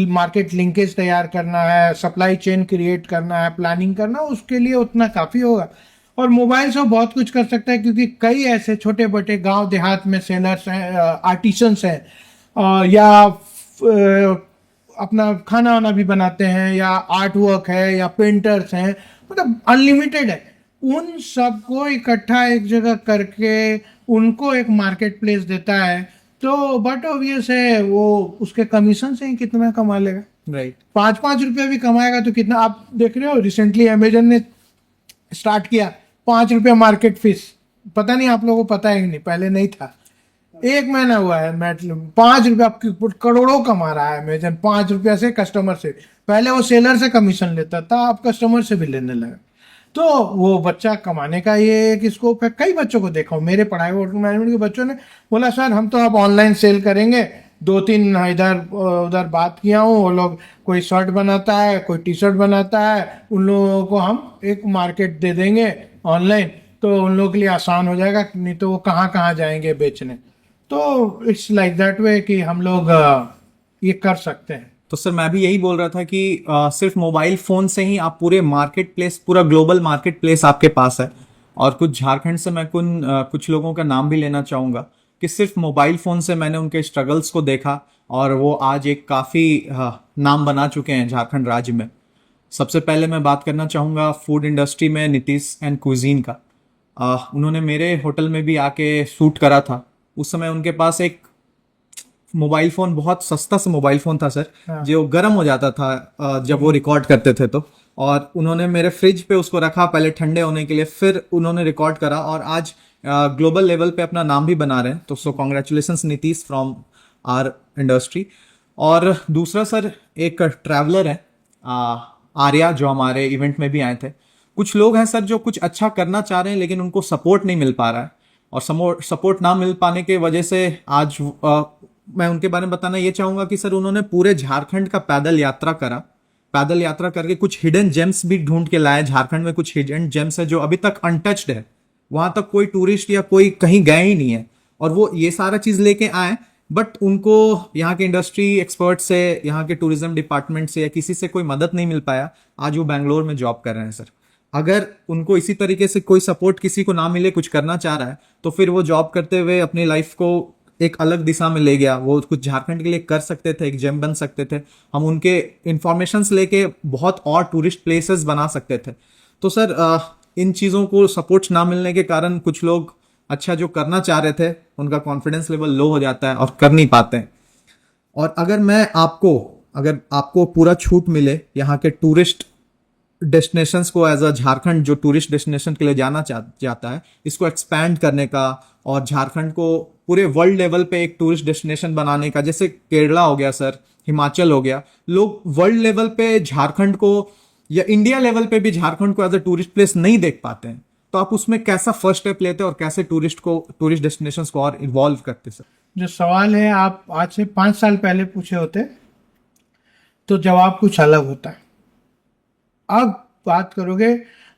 Speaker 1: मार्केट लिंकेज तैयार करना है, सप्लाई चेन क्रिएट करना है, प्लानिंग करना, उसके लिए उतना काफ़ी होगा। और मोबाइल से बहुत कुछ कर सकता है, क्योंकि कई ऐसे छोटे बड़े गांव देहात में सेलर्स हैं, आर्टिसंस हैं, या अपना खाना वाना भी बनाते हैं, या आर्ट वर्क है, या पेंटर्स हैं, मतलब अनलिमिटेड है। उन सबको इकट्ठा एक जगह करके उनको एक मार्केट प्लेस देता है, तो बट ऑब्वियस है वो उसके कमीशन से ही कितना कमा लेगा।
Speaker 2: राइट।
Speaker 1: 5-5 रुपया भी कमाएगा तो कितना। आप देख रहे हो रिसेंटली अमेजन ने स्टार्ट किया 5 रुपया मार्केट फीस। पता नहीं आप लोगों को पता है कि नहीं, पहले नहीं था। 1 महीना हुआ है, मैं 5 रुपया करोड़ों कमा रहा है अमेजन 5 रुपया से कस्टमर से। पहले वो सेलर से कमीशन लेता था, अब कस्टमर से भी लेने लगा। तो वो बच्चा कमाने का ये एक स्कोप है। कई बच्चों को देखा हूँ, मेरे पढ़ाई होटल मैनेजमेंट के बच्चों ने बोला सर हम तो अब ऑनलाइन सेल करेंगे। 2-3 इधर उधर बात किया हूँ, वो लोग कोई शर्ट बनाता है, कोई टी शर्ट बनाता है, उन लोगों को हम एक मार्केट दे देंगे ऑनलाइन, तो उन लोगों के लिए आसान हो जाएगा, नहीं तो वो कहाँ कहाँ जाएंगे बेचने। तो इट्स लाइक दैट वे कि हम लोग ये कर सकते हैं।
Speaker 2: तो सर मैं भी यही बोल रहा था कि सिर्फ मोबाइल फोन से ही आप पूरे मार्केट प्लेस, पूरा ग्लोबल मार्केट प्लेस आपके पास है। और कुछ झारखंड से मैं कुछ लोगों का नाम भी लेना चाहूँगा कि सिर्फ मोबाइल फ़ोन से मैंने उनके स्ट्रगल्स को देखा और वो आज एक काफ़ी नाम बना चुके हैं झारखंड राज्य में। सबसे पहले मैं बात करना चाहूँगा फूड इंडस्ट्री में नीतीश एंड कुजीन का। उन्होंने मेरे होटल में भी आके शूट करा था। उस समय उनके पास एक मोबाइल फ़ोन, बहुत सस्ता सा मोबाइल फ़ोन था सर, जो गर्म हो जाता था जब वो रिकॉर्ड करते थे तो। और उन्होंने मेरे फ्रिज पे उसको रखा पहले ठंडे होने के लिए, फिर उन्होंने रिकॉर्ड करा और आज ग्लोबल लेवल पे अपना नाम भी बना रहे हैं। तो सो congratulations Nitish from our industry. और दूसरा सर एक ट्रैवलर है आर्या, जो हमारे इवेंट में भी आए थे। कुछ लोग हैं सर जो कुछ अच्छा करना चाह रहे हैं लेकिन उनको सपोर्ट नहीं मिल पा रहा है, और सपोर्ट ना मिल पाने के वजह से आज मैं उनके बारे में बताना ये चाहूंगा कि सर उन्होंने पूरे झारखंड का पैदल यात्रा करा। पैदल यात्रा करके कुछ हिडन जेम्स भी ढूंढ के लाए। झारखंड में कुछ हिडन जेम्स है जो अभी तक अनटच्ड है, वहां तक कोई टूरिस्ट या कोई कहीं गए ही नहीं है, और वो ये सारा चीज लेके आए। बट उनको यहाँ के इंडस्ट्री एक्सपर्ट से, यहाँ के टूरिज्म डिपार्टमेंट से या किसी से कोई मदद नहीं मिल पाया। आज वो बैंगलोर में जॉब कर रहे हैं सर। अगर उनको इसी तरीके से कोई सपोर्ट किसी को ना मिले, कुछ करना चाह रहा है, तो फिर वो जॉब करते हुए अपनी लाइफ को एक अलग दिशा में ले गया। वो कुछ झारखंड के लिए कर सकते थे, एक जेम बन सकते थे। हम उनके इंफॉर्मेशंस लेके बहुत और टूरिस्ट प्लेसेस बना सकते थे। तो सर इन चीज़ों को सपोर्ट ना मिलने के कारण कुछ लोग अच्छा जो करना चाह रहे थे उनका कॉन्फिडेंस लेवल लो हो जाता है और कर नहीं पाते हैं। और अगर आपको पूरा छूट मिले यहाँ के टूरिस्ट डेस्टिनेशंस को, एज अ झारखंड जो टूरिस्ट डेस्टिनेशन के लिए जाना जाता है, इसको एक्सपैंड करने का और झारखंड को पूरे वर्ल्ड लेवल पे एक टूरिस्ट डेस्टिनेशन बनाने का, जैसे केरला हो गया सर, हिमाचल हो गया, लोग वर्ल्ड लेवल पे झारखंड को या इंडिया लेवल पे भी झारखंड को एज अ टूरिस्ट प्लेस नहीं देख पाते हैं। तो आप उसमें कैसा फर्स्ट स्टेप लेते हैं और कैसे टूरिस्ट डेस्टिनेशंस को और इन्वॉल्व करते सर?
Speaker 1: जो सवाल है आप आज से 5 साल पहले पूछे होते तो जवाब कुछ अलग होता है। अब बात करोगे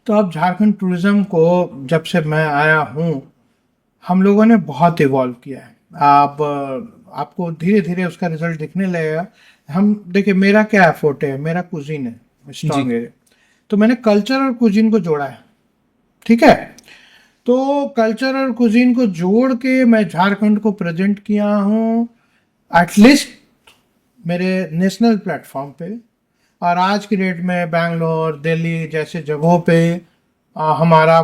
Speaker 1: तो अब झारखंड टूरिज्म को जब से मैं आया हूँ, हम लोगों ने बहुत इवॉल्व किया है। आपको धीरे धीरे उसका रिजल्ट दिखने लगेगा। हम देखिए, मेरा क्या एफर्ट है, मेरा कुजीन है स्ट्रॉन्ग है, तो मैंने कल्चर और कुजीन को जोड़ा है। ठीक है, तो कल्चर और कुजीन को जोड़ के मैं झारखंड को प्रेजेंट किया हूँ एटलीस्ट मेरे नेशनल प्लेटफॉर्म पे। और आज की डेट में बैंगलोर, दिल्ली जैसे जगहों पे हमारा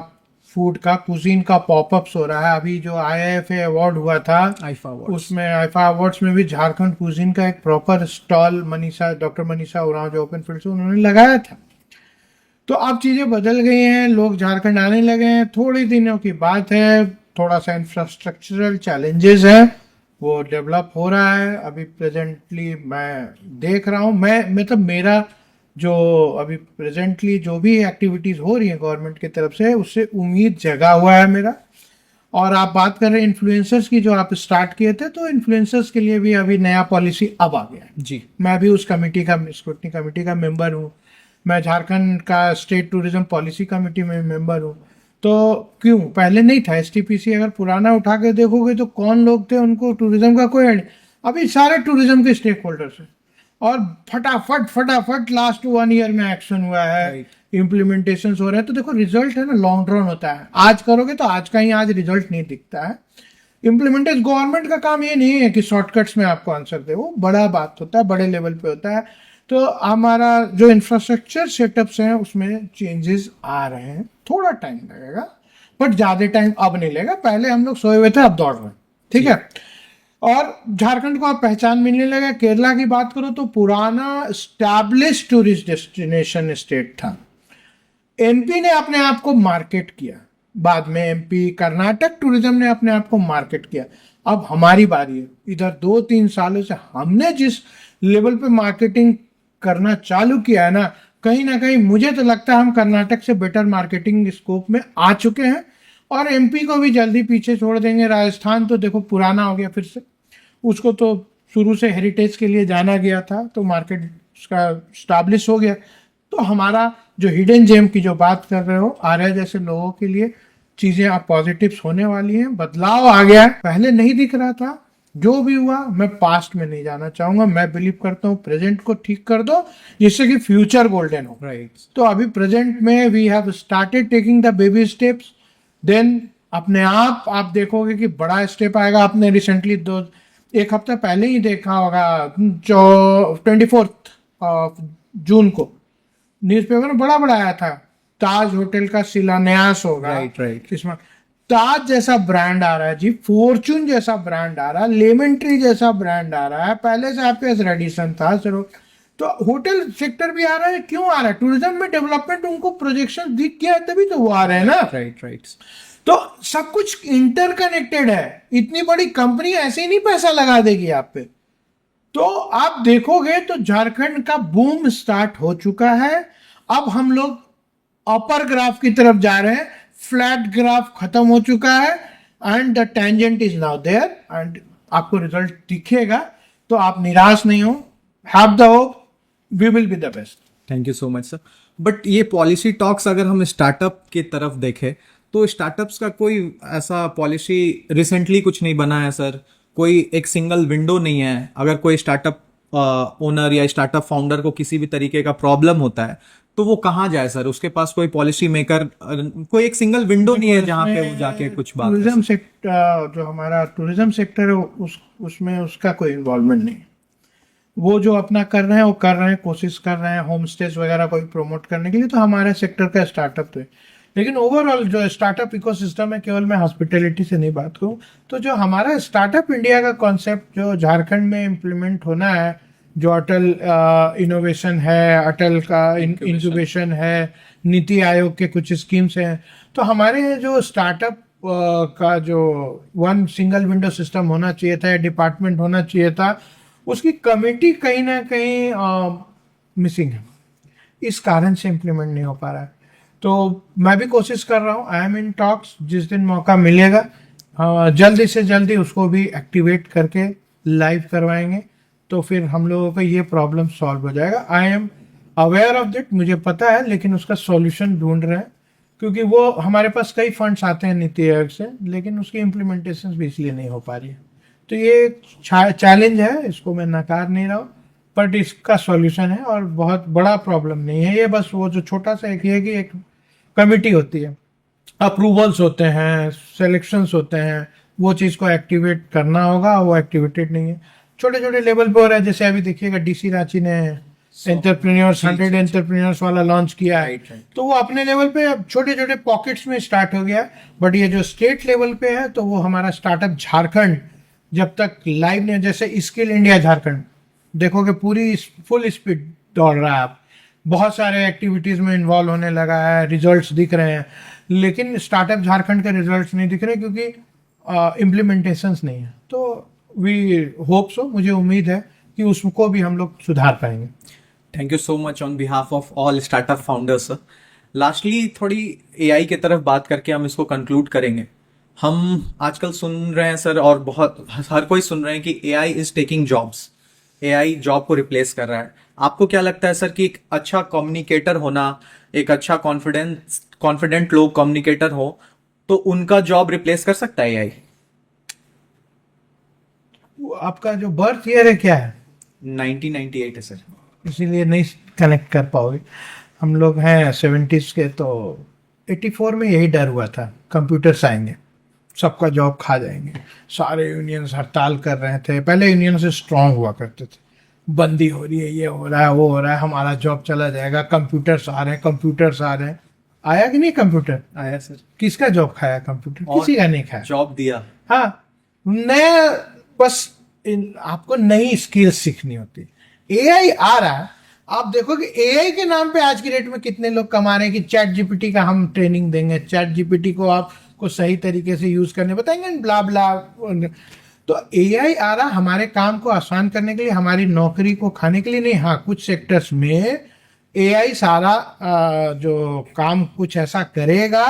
Speaker 1: फूड का कुजीन का पॉपअप्स हो रहा है। अभी जो IIFA अवार्ड हुआ था,
Speaker 2: आईफा अवार्ड्स।
Speaker 1: उसमें आईफा अवार्ड्स में भी झारखंड कुजीन का एक proper stall doctor Manisha Oraon जो ओपन फील्ड से उन्होंने लगाया था। तो अब चीजें बदल गई हैं, लोग झारखंड आने लगे हैं, थोड़ी दिनों की बात है, थोड़ा सा इंफ्रास्ट्रक्चरल चैलेंजेस है, वो डेवलप हो रहा है। अभी प्रेजेंटली मैं देख रहा हूँ, मैं मतलब मेरा जो अभी प्रेजेंटली जो भी एक्टिविटीज हो रही है गवर्नमेंट की तरफ से, उससे उम्मीद जगा हुआ है मेरा। और आप बात कर रहे हैं इन्फ्लुएंसर्स की, जो आप स्टार्ट किए थे, तो इन्फ्लुएंसर्स के लिए भी अभी नया पॉलिसी अब आ गया है।
Speaker 2: जी।
Speaker 1: मैं भी उस कमेटी का स्क्रूटनी कमेटी का मेंबर हूँ। मैं झारखंड का स्टेट टूरिज्म पॉलिसी कमेटी में मेंबर हूँ। तो क्यों पहले नहीं था STPC? अगर पुराना उठा के देखोगे तो कौन लोग थे, उनको टूरिज्म का कोई अभी सारे टूरिज्म के स्टेक होल्डर्स हैं। और फटाफट फटाफट लास्ट 1 ईयर में एक्शन हुआ है,
Speaker 2: Right.
Speaker 1: इम्प्लीमेंटेशन हो रहे हैं। तो देखो रिजल्ट है ना, लॉन्ग रन होता है। आज करोगे तो आज का ही आज रिजल्ट नहीं दिखता है। इम्प्लीमेंटेशन गवर्नमेंट का काम ये नहीं है कि शॉर्टकट्स में आपको आंसर दे, वो बड़ा बात होता है, बड़े लेवल पे होता है। तो हमारा जो इंफ्रास्ट्रक्चर सेटअप्स हैं उसमें चेंजेस आ रहे हैं, थोड़ा टाइम लगेगा, बट ज़्यादा टाइम अब नहीं लगेगा। पहले हम लोग सोए हुए थे, अब दौड़ रहे हैं, ठीक है। और झारखंड को अब पहचान मिलने लगा। केरला की बात करो तो पुराना स्टैब्लिश टूरिस्ट डेस्टिनेशन स्टेट था। MP ने अपने आप को मार्केट किया, बाद में MP कर्नाटक टूरिज्म ने अपने आप को मार्केट किया। अब हमारी बारी है। इधर 2-3 सालों से हमने जिस लेवल पे मार्केटिंग करना चालू किया है ना कहीं मुझे तो लगता है हम कर्नाटक से बेटर मार्केटिंग स्कोप में आ चुके हैं। और MP को भी जल्दी पीछे छोड़ देंगे। राजस्थान तो देखो पुराना हो गया फिर से, उसको तो शुरू से हेरिटेज के लिए जाना गया था, तो मार्केट उसका स्टैब्लिश हो गया। तो हमारा जो हिडन जेम की जो बात कर रहे हो, आर्या जैसे लोगों के लिए चीजें अब पॉजिटिव्स होने वाली हैं, बदलाव आ गया है, पहले नहीं दिख रहा था। जो भी हुआ, मैं पास्ट में नहीं जाना चाहूंगा। मैं बिलीव करता हूँ प्रेजेंट को ठीक कर दो जिससे कि फ्यूचर गोल्डन हो।
Speaker 2: राइट।
Speaker 1: तो अभी प्रेजेंट में we have started taking the baby steps, then अपने आप देखोगे कि बड़ा स्टेप आएगा। आपने रिसेंटली एक हफ्ता पहले ही देखा होगा, जो 24 जून को न्यूज़पेपर में बड़ा बड़ा आया था, ताज होटल का शिलान्यास होगा।
Speaker 2: राइट।
Speaker 1: इसमें ताज जैसा ब्रांड आ रहा है जी, फॉर्चून जैसा ब्रांड आ रहा है, लेमन ट्री जैसा ब्रांड आ रहा है। पहले से आपके पास रेडिसन था, चलो। तो होटल सेक्टर भी आ रहा है। क्यों आ रहा है? टूरिज्म में डेवलपमेंट उनको प्रोजेक्शन दिख गया है, तभी तो वो आ रहे हैं ना।
Speaker 2: राइट।
Speaker 1: तो सब कुछ इंटरकनेक्टेड है। इतनी बड़ी कंपनी ऐसे ही नहीं पैसा लगा देगी आप पे। तो आप देखोगे तो झारखंड का बूम स्टार्ट हो चुका है। अब हम लोग अपर ग्राफ की तरफ जा रहे हैं। फ्लैट ग्राफ खत्म हो चुका है and the tangent is now there, and आपको रिजल्ट दिखेगा। तो आप निराश नहीं हो, have the hope, we will be the best.
Speaker 2: Thank you so much sir. But ये पॉलिसी टॉक्स अगर हम स्टार्टअप की तरफ देखें तो स्टार्टअप्स का कोई ऐसा पॉलिसी रिसेंटली कुछ नहीं बना है सर। कोई एक सिंगल विंडो नहीं है। अगर कोई स्टार्टअप ओनर या स्टार्टअप फाउंडर को किसी भी तरीके का प्रॉब्लम होता है तो वो कहाँ जाए सर? उसके पास कोई पॉलिसी मेकर, कोई एक सिंगल विंडो नहीं है जहाँ पे वो जाके कुछ बात कर
Speaker 1: टूरिज्म सेक्टर, जो हमारा टूरिज्म सेक्टर है, उसमें उसका कोई इन्वॉल्वमेंट नहीं। वो जो अपना कर रहे हैं वो कर रहे हैं, कोशिश कर रहे हैं होम स्टेज वगैरह को प्रमोट करने के लिए। तो हमारे सेक्टर का स्टार्टअप तो है, लेकिन ओवरऑल जो स्टार्टअप इकोसिस्टम है, केवल मैं हॉस्पिटैलिटी से नहीं बात करूँ, तो जो हमारा स्टार्टअप इंडिया का कॉन्सेप्ट जो झारखंड में इम्प्लीमेंट होना है, जो अटल इनोवेशन है, अटल का इंक्यूबेशन है, नीति आयोग के कुछ स्कीम्स हैं। तो हमारे जो स्टार्टअप का जो वन सिंगल विंडो सिस्टम होना चाहिए था या डिपार्टमेंट होना चाहिए था, उसकी कमेटी कहीं ना कहीं मिसिंग है। इस कारण से इम्प्लीमेंट नहीं हो पा रहा है। तो मैं भी कोशिश कर रहा हूँ, आई एम इन टॉक्स। जिस दिन मौका मिलेगा जल्दी से जल्दी उसको भी एक्टिवेट करके लाइव करवाएंगे, तो फिर हम लोगों का ये प्रॉब्लम सॉल्व हो जाएगा। I am aware of that, मुझे पता है, लेकिन उसका सॉल्यूशन ढूंढ रहे हैं। क्योंकि वो हमारे पास कई फंड्स आते हैं नीति आयोग से, लेकिन उसकी इम्प्लीमेंटेशन भी इसलिए नहीं हो पा रही है। तो ये चैलेंज है, इसको मैं नकार नहीं रहा हूँ, बट इसका सॉल्यूशन है और बहुत बड़ा प्रॉब्लम नहीं है ये। बस वो जो छोटा सा एक है कि एक कमिटी होती है, अप्रूवल्स होते हैं, सिलेक्शंस होते हैं, वो चीज़ को एक्टिवेट करना होगा, वो एक्टिवेटेड नहीं है। छोटे छोटे लेवल पे हो रहा है। जैसे अभी देखिएगा DC रांची ने एंटरप्रेन्योर्स,
Speaker 2: जी,
Speaker 1: 100 एंटरप्रेन्योर्स वाला लॉन्च किया है।
Speaker 2: Right right.
Speaker 1: तो वो अपने लेवल पे छोटे छोटे पॉकेट्स में स्टार्ट हो गया, बट ये जो स्टेट लेवल पे है तो वो हमारा स्टार्टअप झारखंड जब तक लाइव नहीं, जैसे स्किल इंडिया झारखंड देखोगे पूरी फुल स्पीड दौड़ रहा है, आप बहुत सारे एक्टिविटीज में इन्वॉल्व होने लगा है, रिजल्ट्स दिख रहे हैं, लेकिन स्टार्टअप झारखंड के रिजल्ट्स नहीं दिख रहे क्योंकि इम्प्लीमेंटेशंस नहीं है। तो वी होप सो, मुझे उम्मीद है कि उसको भी हम लोग सुधार पाएंगे।
Speaker 2: Thank you so much on behalf of all startup founders sir. Lastly थोड़ी एआई की तरफ बात करके हम इसको कंक्लूड करेंगे। हम आजकल सुन रहे हैं सर, और बहुत हर कोई सुन रहे हैं कि AI is taking jobs, AI job को रिप्लेस कर रहा है। आपको क्या लगता है सर कि एक अच्छा कम्युनिकेटर होना, एक अच्छा कॉन्फिडेंट लोग कम्युनिकेटर हो, तो उनका जॉब रिप्लेस कर सकता है एआई?
Speaker 1: वो आपका जो बर्थ ईयर है क्या है?
Speaker 2: 1998 है सर।
Speaker 1: इसीलिए नहीं कनेक्ट कर पाओगे। हम लोग हैं 70s के, तो 84 में यही डर हुआ था कंप्यूटर्स आएंगे, सबका जॉब खा जाएंगे। सारे यूनियंस हड़ताल कर रहे थे, पहले यूनियन से स्ट्रांग हुआ करते थे, बंदी हो रही है, ये हो रहा है, वो हो रहा है, हमारा जॉब चला जाएगा, कंप्यूटर्स आ रहे हैं, कंप्यूटर्स आ रहे हैं। आया कि नहीं कंप्यूटर?
Speaker 2: आया सर।
Speaker 1: किसका जॉब खाया कंप्यूटर?
Speaker 2: और
Speaker 1: किसी का नहीं खाया।
Speaker 2: जॉब दिया।
Speaker 1: हाँ, नया, बस आपको नई स्किल्स सीखनी होती है। एआई आ रहा है, आप देखोगे एआई के नाम पे आज की डेट में कितने लोग कमा रहे हैं कि चैट जीपीटी का हम ट्रेनिंग देंगे, चैट जीपीटी को आपको सही तरीके से यूज करने बताएंगे, ब्ला ब्ला। तो एआई आ रहा हमारे काम को आसान करने के लिए, हमारी नौकरी को खाने के लिए नहीं। हाँ, कुछ सेक्टर्स में एआई सारा जो काम कुछ ऐसा करेगा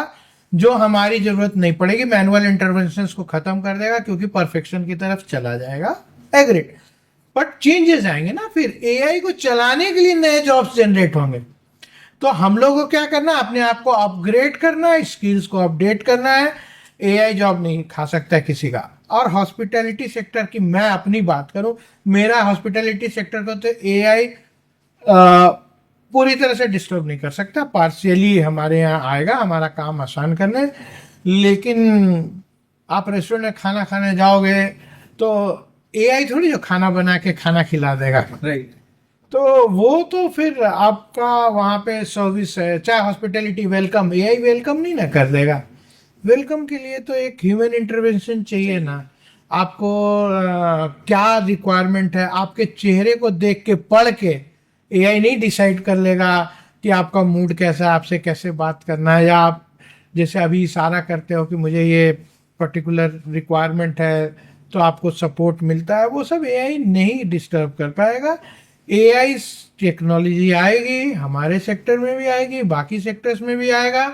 Speaker 1: जो हमारी जरूरत नहीं पड़ेगी, मैनुअल इंटरवेंशंस को खत्म कर देगा क्योंकि परफेक्शन की तरफ चला जाएगा। एग्रीड, बट चेंजेस आएंगे ना, फिर एआई को चलाने के लिए नए जॉब्स जनरेट होंगे। तो हम लोग को क्या करना है? अपने आप को अपग्रेड करना है, स्किल्स को अपडेट करना है। एआई जॉब नहीं खा सकता किसी का। और हॉस्पिटैलिटी सेक्टर की मैं अपनी बात करूं, मेरा हॉस्पिटैलिटी सेक्टर को तो एआई पूरी तरह से डिस्टर्ब नहीं कर सकता, पार्शियली हमारे यहाँ आएगा हमारा काम आसान करने। लेकिन आप रेस्टोरेंट में खाना खाने जाओगे तो एआई थोड़ी जो खाना बना के खाना खिला देगा,
Speaker 2: राइट।
Speaker 1: तो वो तो फिर आपका वहाँ पे सर्विस है, चाहे हॉस्पिटैलिटी वेलकम, एआई वेलकम नहीं ना कर देगा। वेलकम के लिए तो एक ह्यूमन इंटरवेंशन चाहिए ना। आपको क्या रिक्वायरमेंट है, आपके चेहरे को देख के पढ़ के एआई नहीं डिसाइड कर लेगा कि आपका मूड कैसा है, आपसे कैसे बात करना है, या आप जैसे अभी इशारा करते हो कि मुझे ये पर्टिकुलर रिक्वायरमेंट है तो आपको सपोर्ट मिलता है, वो सब एआई नहीं डिस्टर्ब कर पाएगा। एआई टेक्नोलॉजी आएगी, हमारे सेक्टर में भी आएगी, बाकी सेक्टर्स में भी आएगा,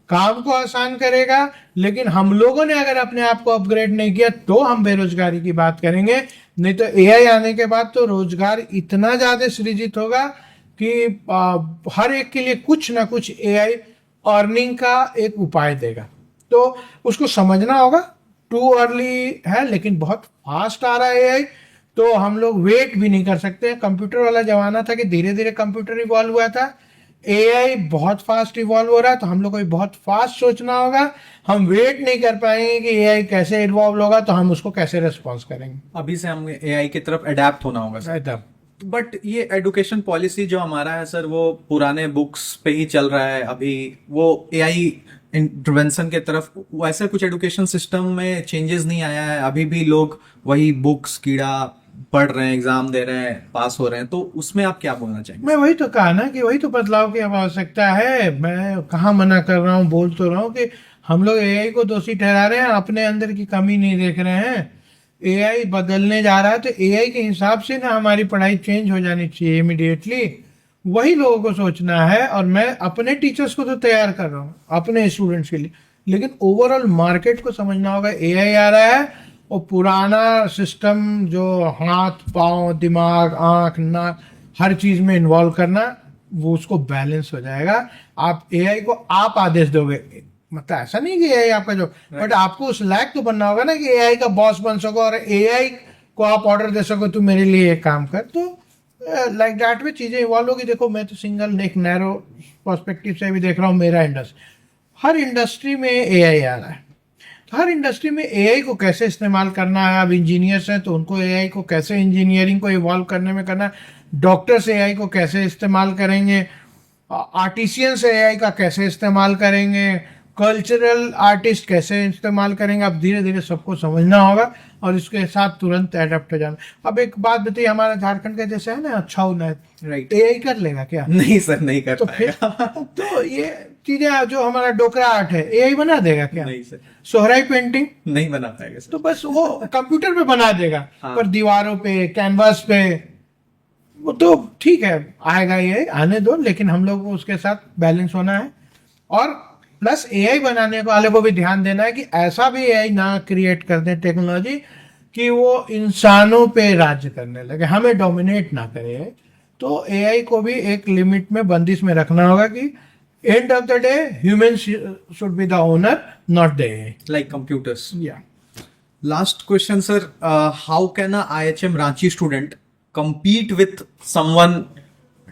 Speaker 1: काम को आसान करेगा। लेकिन हम लोगों ने अगर अपने आप को अपग्रेड नहीं किया तो हम बेरोजगारी की बात करेंगे। नहीं तो एआई आने के बाद तो रोजगार इतना ज्यादा सृजित होगा कि हर एक के लिए कुछ ना कुछ एआई अर्निंग का एक उपाय देगा। तो उसको समझना होगा। टू अर्ली है, लेकिन बहुत फास्ट आ रहा है एआई, तो हम लोग वेट भी नहीं कर सकते। कंप्यूटर वाला जमाना था कि धीरे धीरे कंप्यूटर इवॉल्व हुआ था, एआई बहुत फास्ट इवॉल्व हो रहा है, तो हम लोग को भी बहुत फास्ट सोचना होगा। हम वेट नहीं कर पाएंगे कि एआई कैसे इवॉल्व होगा, तो हम उसको कैसे रिस्पॉन्स करेंगे।
Speaker 2: अभी से हम एआई की तरफ अडेप्ट होना होगा सर।
Speaker 1: एकदम।
Speaker 2: बट ये एजुकेशन पॉलिसी जो हमारा है सर, वो पुराने बुक्स पे ही चल रहा है अभी। वो एआई इंटरवेंशन के तरफ वैसे कुछ एजुकेशन सिस्टम में चेंजेस नहीं आया है। अभी भी लोग वही बुक्स कीड़ा पढ़ रहे हैं, एग्जाम दे रहे हैं, पास हो रहे हैं। तो उसमें आप क्या बोलना चाहेंगे?
Speaker 1: मैं वही तो कहा ना कि वही तो बदलाव की आवश्यकता है। मैं कहाँ मना कर रहा हूँ, बोल तो रहा हूँ कि हम लोग एआई को दोषी ठहरा रहे हैं, अपने अंदर की कमी नहीं देख रहे हैं। एआई बदलने जा रहा है तो एआई के हिसाब से ना हमारी पढ़ाई चेंज हो जानी चाहिए इमीडिएटली। वही लोगों को सोचना है। और मैं अपने टीचर्स को तो तैयार कर रहा हूँ अपने स्टूडेंट्स के लिए, लेकिन ओवरऑल मार्केट को समझना होगा। एआई आ रहा है और पुराना सिस्टम जो हाथ पाँव दिमाग आँख नाक हर चीज़ में इन्वॉल्व करना, वो उसको बैलेंस हो जाएगा। आप एआई को आप आदेश दोगे, मतलब ऐसा नहीं कि एआई आपका जो, बट आपको उस लायक तो बनना होगा ना कि एआई का बॉस बन सको और एआई को आप ऑर्डर दे सको तू मेरे लिए एक काम कर। तो लाइक दैट में चीज़ें इवॉल्व होगी। देखो, मैं तो सिंगल एक नैरो पर्सपेक्टिव से भी देख रहा हूँ। मेरा इंडस्ट्री, हर इंडस्ट्री में एआई आ रहा है, तो हर इंडस्ट्री में एआई को कैसे इस्तेमाल करना है। अब इंजीनियर्स हैं तो उनको एआई को कैसे इंजीनियरिंग को इवॉल्व करने में करना है। डॉक्टर्स एआई को कैसे इस्तेमाल करेंगे, आर्टिशियंस एआई का कैसे इस्तेमाल करेंगे, कल्चरल आर्टिस्ट कैसे इस्तेमाल करेंगे। अब धीरे धीरे सबको समझना होगा और इसके साथ तुरंत अडेप्ट हो जाना। अब एक बात बताइए, हमारा झारखंड का जैसे है ना अच्छा होना
Speaker 2: राइट।
Speaker 1: एआई कर लेगा क्या?
Speaker 2: नहीं सर, नहीं कर
Speaker 1: तो फिर
Speaker 2: पाएगा।
Speaker 1: तो ये चीजें जो हमारा डोकरा आर्ट है एआई बना देगा क्या?
Speaker 2: नहीं सर,
Speaker 1: सोहराई पेंटिंग
Speaker 2: नहीं बना पाएगा सर।
Speaker 1: तो बस वो कंप्यूटर पे बना देगा।
Speaker 2: हाँ।
Speaker 1: पर दीवारों पे, कैनवास पे, वो तो ठीक है, आएगा ये, आने दो, लेकिन हम लोग को उसके साथ बैलेंस होना है। और प्लस एआई बनाने वाले को भी ध्यान देना है कि ऐसा भी एआई ना क्रिएट कर दे टेक्नोलॉजी कि वो इंसानों पे राज्य करने लगे, हमें डोमिनेट ना करे। तो एआई को भी एक लिमिट में, बंदिश में रखना होगा कि end of the day human should be the owner, not the AI.
Speaker 2: Like computers.
Speaker 1: या
Speaker 2: Last question, sir. How can a IHM Ranchi student compete with someone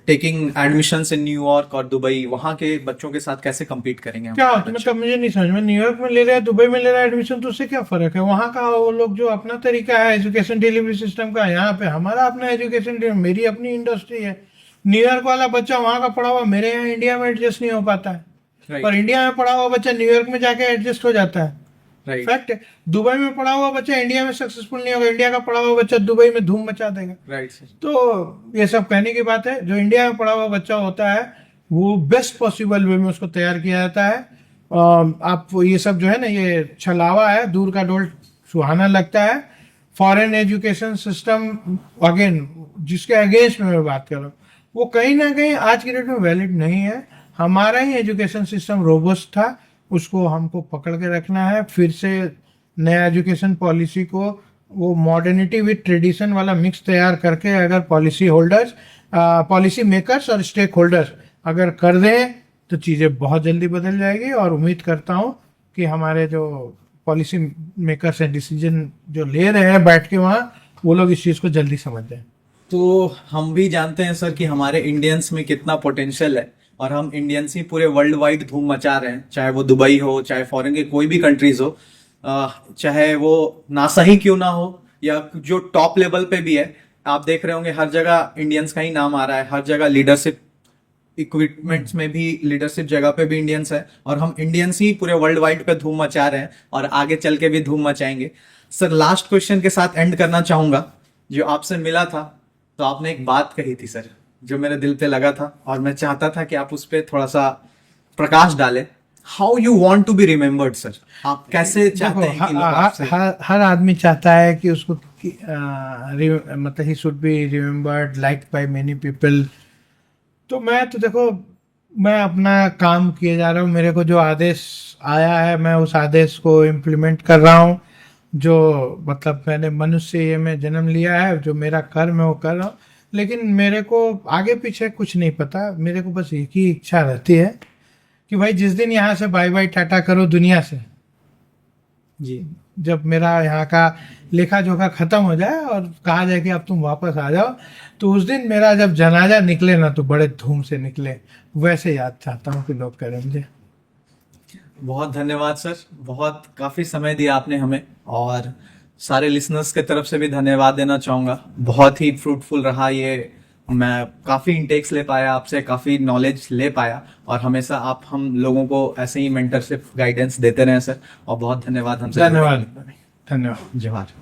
Speaker 2: taking admissions in New York और Dubai? वहाँ के बच्चों के साथ कैसे compete करेंगे हम?
Speaker 1: क्या होता है, मतलब मुझे नहीं समझ में, न्यूयॉर्क में ले रहा है, दुबई में ले रहा है एडमिशन, तो उससे क्या फर्क है? वहाँ का वो लोग जो अपना तरीका है एजुकेशन डिलीवरी सिस्टम का, यहाँ पे हमारा अपना एजुकेशन, मेरी अपनी इंडस्ट्री है। न्यूयॉर्क वाला बच्चा वहाँ का पढ़ा हुआ मेरे यहाँ इंडिया में एडजस्ट नहीं हो पाता है,
Speaker 2: Right.
Speaker 1: पर इंडिया में पढ़ा हुआ बच्चा न्यूयॉर्क में जाके एडजस्ट हो जाता है।
Speaker 2: Right.
Speaker 1: फैक्ट है। दुबई में पढ़ा हुआ बच्चा इंडिया में सक्सेसफुल नहीं होगा, इंडिया का पढ़ा हुआ बच्चा दुबई में धूम मचा देगा।
Speaker 2: Right, sir.
Speaker 1: तो ये सब कहने की बात है, जो इंडिया में पढ़ा हुआ बच्चा होता है वो बेस्ट पॉसिबल वे में उसको तैयार किया जाता है। आप ये सब जो है ना, ये छलावा है, दूर का डोल सुहाना लगता है। फॉरेन एजुकेशन सिस्टम अगेन, जिसके अगेंस्ट में मैं बात कर रहा हूँ, वो कहीं ना कहीं आज की डेट में वैलिड नहीं है। हमारा ही एजुकेशन सिस्टम रोबस्ट था, उसको हमको पकड़ के रखना है। फिर से नया एजुकेशन पॉलिसी को वो मॉडर्निटी विद ट्रेडिशन वाला मिक्स तैयार करके, अगर पॉलिसी होल्डर्स, पॉलिसी मेकर्स और स्टेक होल्डर्स अगर कर दें तो चीज़ें बहुत जल्दी बदल जाएगी। और उम्मीद करता हूँ कि हमारे जो पॉलिसी मेकर्स हैं, डिसीजन जो ले रहे हैं बैठ के वहाँ, वो लोग इस चीज़ को जल्दी समझ जाएं।
Speaker 2: तो हम भी जानते हैं सर कि हमारे इंडियंस में कितना पोटेंशियल है, और हम इंडियंस ही पूरे वर्ल्ड वाइड धूम मचा रहे हैं, चाहे वो दुबई हो, चाहे फॉरेन के कोई भी कंट्रीज हो, चाहे वो नासा ही क्यों ना हो, या जो टॉप लेवल पे भी है। आप देख रहे होंगे हर जगह इंडियंस का ही नाम आ रहा है, हर जगह लीडरशिप इक्विपमेंट्स में भी, लीडरशिप जगह पे भी इंडियंस है, और हम इंडियंस ही पूरे वर्ल्ड वाइड पे धूम मचा रहे हैं और आगे चल के भी धूम मचाएंगे। सर, लास्ट क्वेश्चन के साथ एंड करना चाहूंगा। जो आपसे मिला था तो आपने एक बात कही थी सर, जो मेरे दिल पे लगा था, और मैं चाहता था कि आप उस पर थोड़ा सा प्रकाश डालें। How you want to be remembered sir? आप कैसे चाहते हैं कि लोग आपसे...
Speaker 1: हर आदमी चाहता है कि उसको मतलब he should be remembered, liked by many people. तो मैं तो देखो, मैं अपना काम किए जा रहा हूँ, मेरे को जो आदेश आया है मैं उस आदेश को इम्प्लीमेंट कर रहा हूँ। जो मतलब मैंने मनुष्य ये में जन्म लिया है, जो मेरा कर्म है वो कर रहा हूँ। लेकिन मेरे को आगे पीछे कुछ नहीं पता, मेरे को बस एक ही इच्छा रहती है कि भाई जिस दिन यहाँ से बाय बाय टाटा करो दुनिया से,
Speaker 2: जी,
Speaker 1: जब मेरा यहाँ का लेखा जोखा खत्म हो जाए और कहा जाए कि अब तुम वापस आ जाओ, तो उस दिन मेरा जब जनाजा निकले ना तो बड़े धूम से निकले, वैसे याद चाहता हूँ कि लोग करें मुझे।
Speaker 2: बहुत धन्यवाद सर, बहुत काफी समय दिया आपने हमें, और सारे लिसनर्स के तरफ से भी धन्यवाद देना चाहूंगा। बहुत ही फ्रूटफुल रहा ये, मैं काफी इंटेक्स ले पाया आपसे, काफी नॉलेज ले पाया, और हमेशा आप हम लोगों को ऐसे ही मेंटरशिप गाइडेंस देते रहे सर। और बहुत धन्यवाद हमसे।
Speaker 1: धन्यवाद, धन्यवाद।
Speaker 2: जोहार।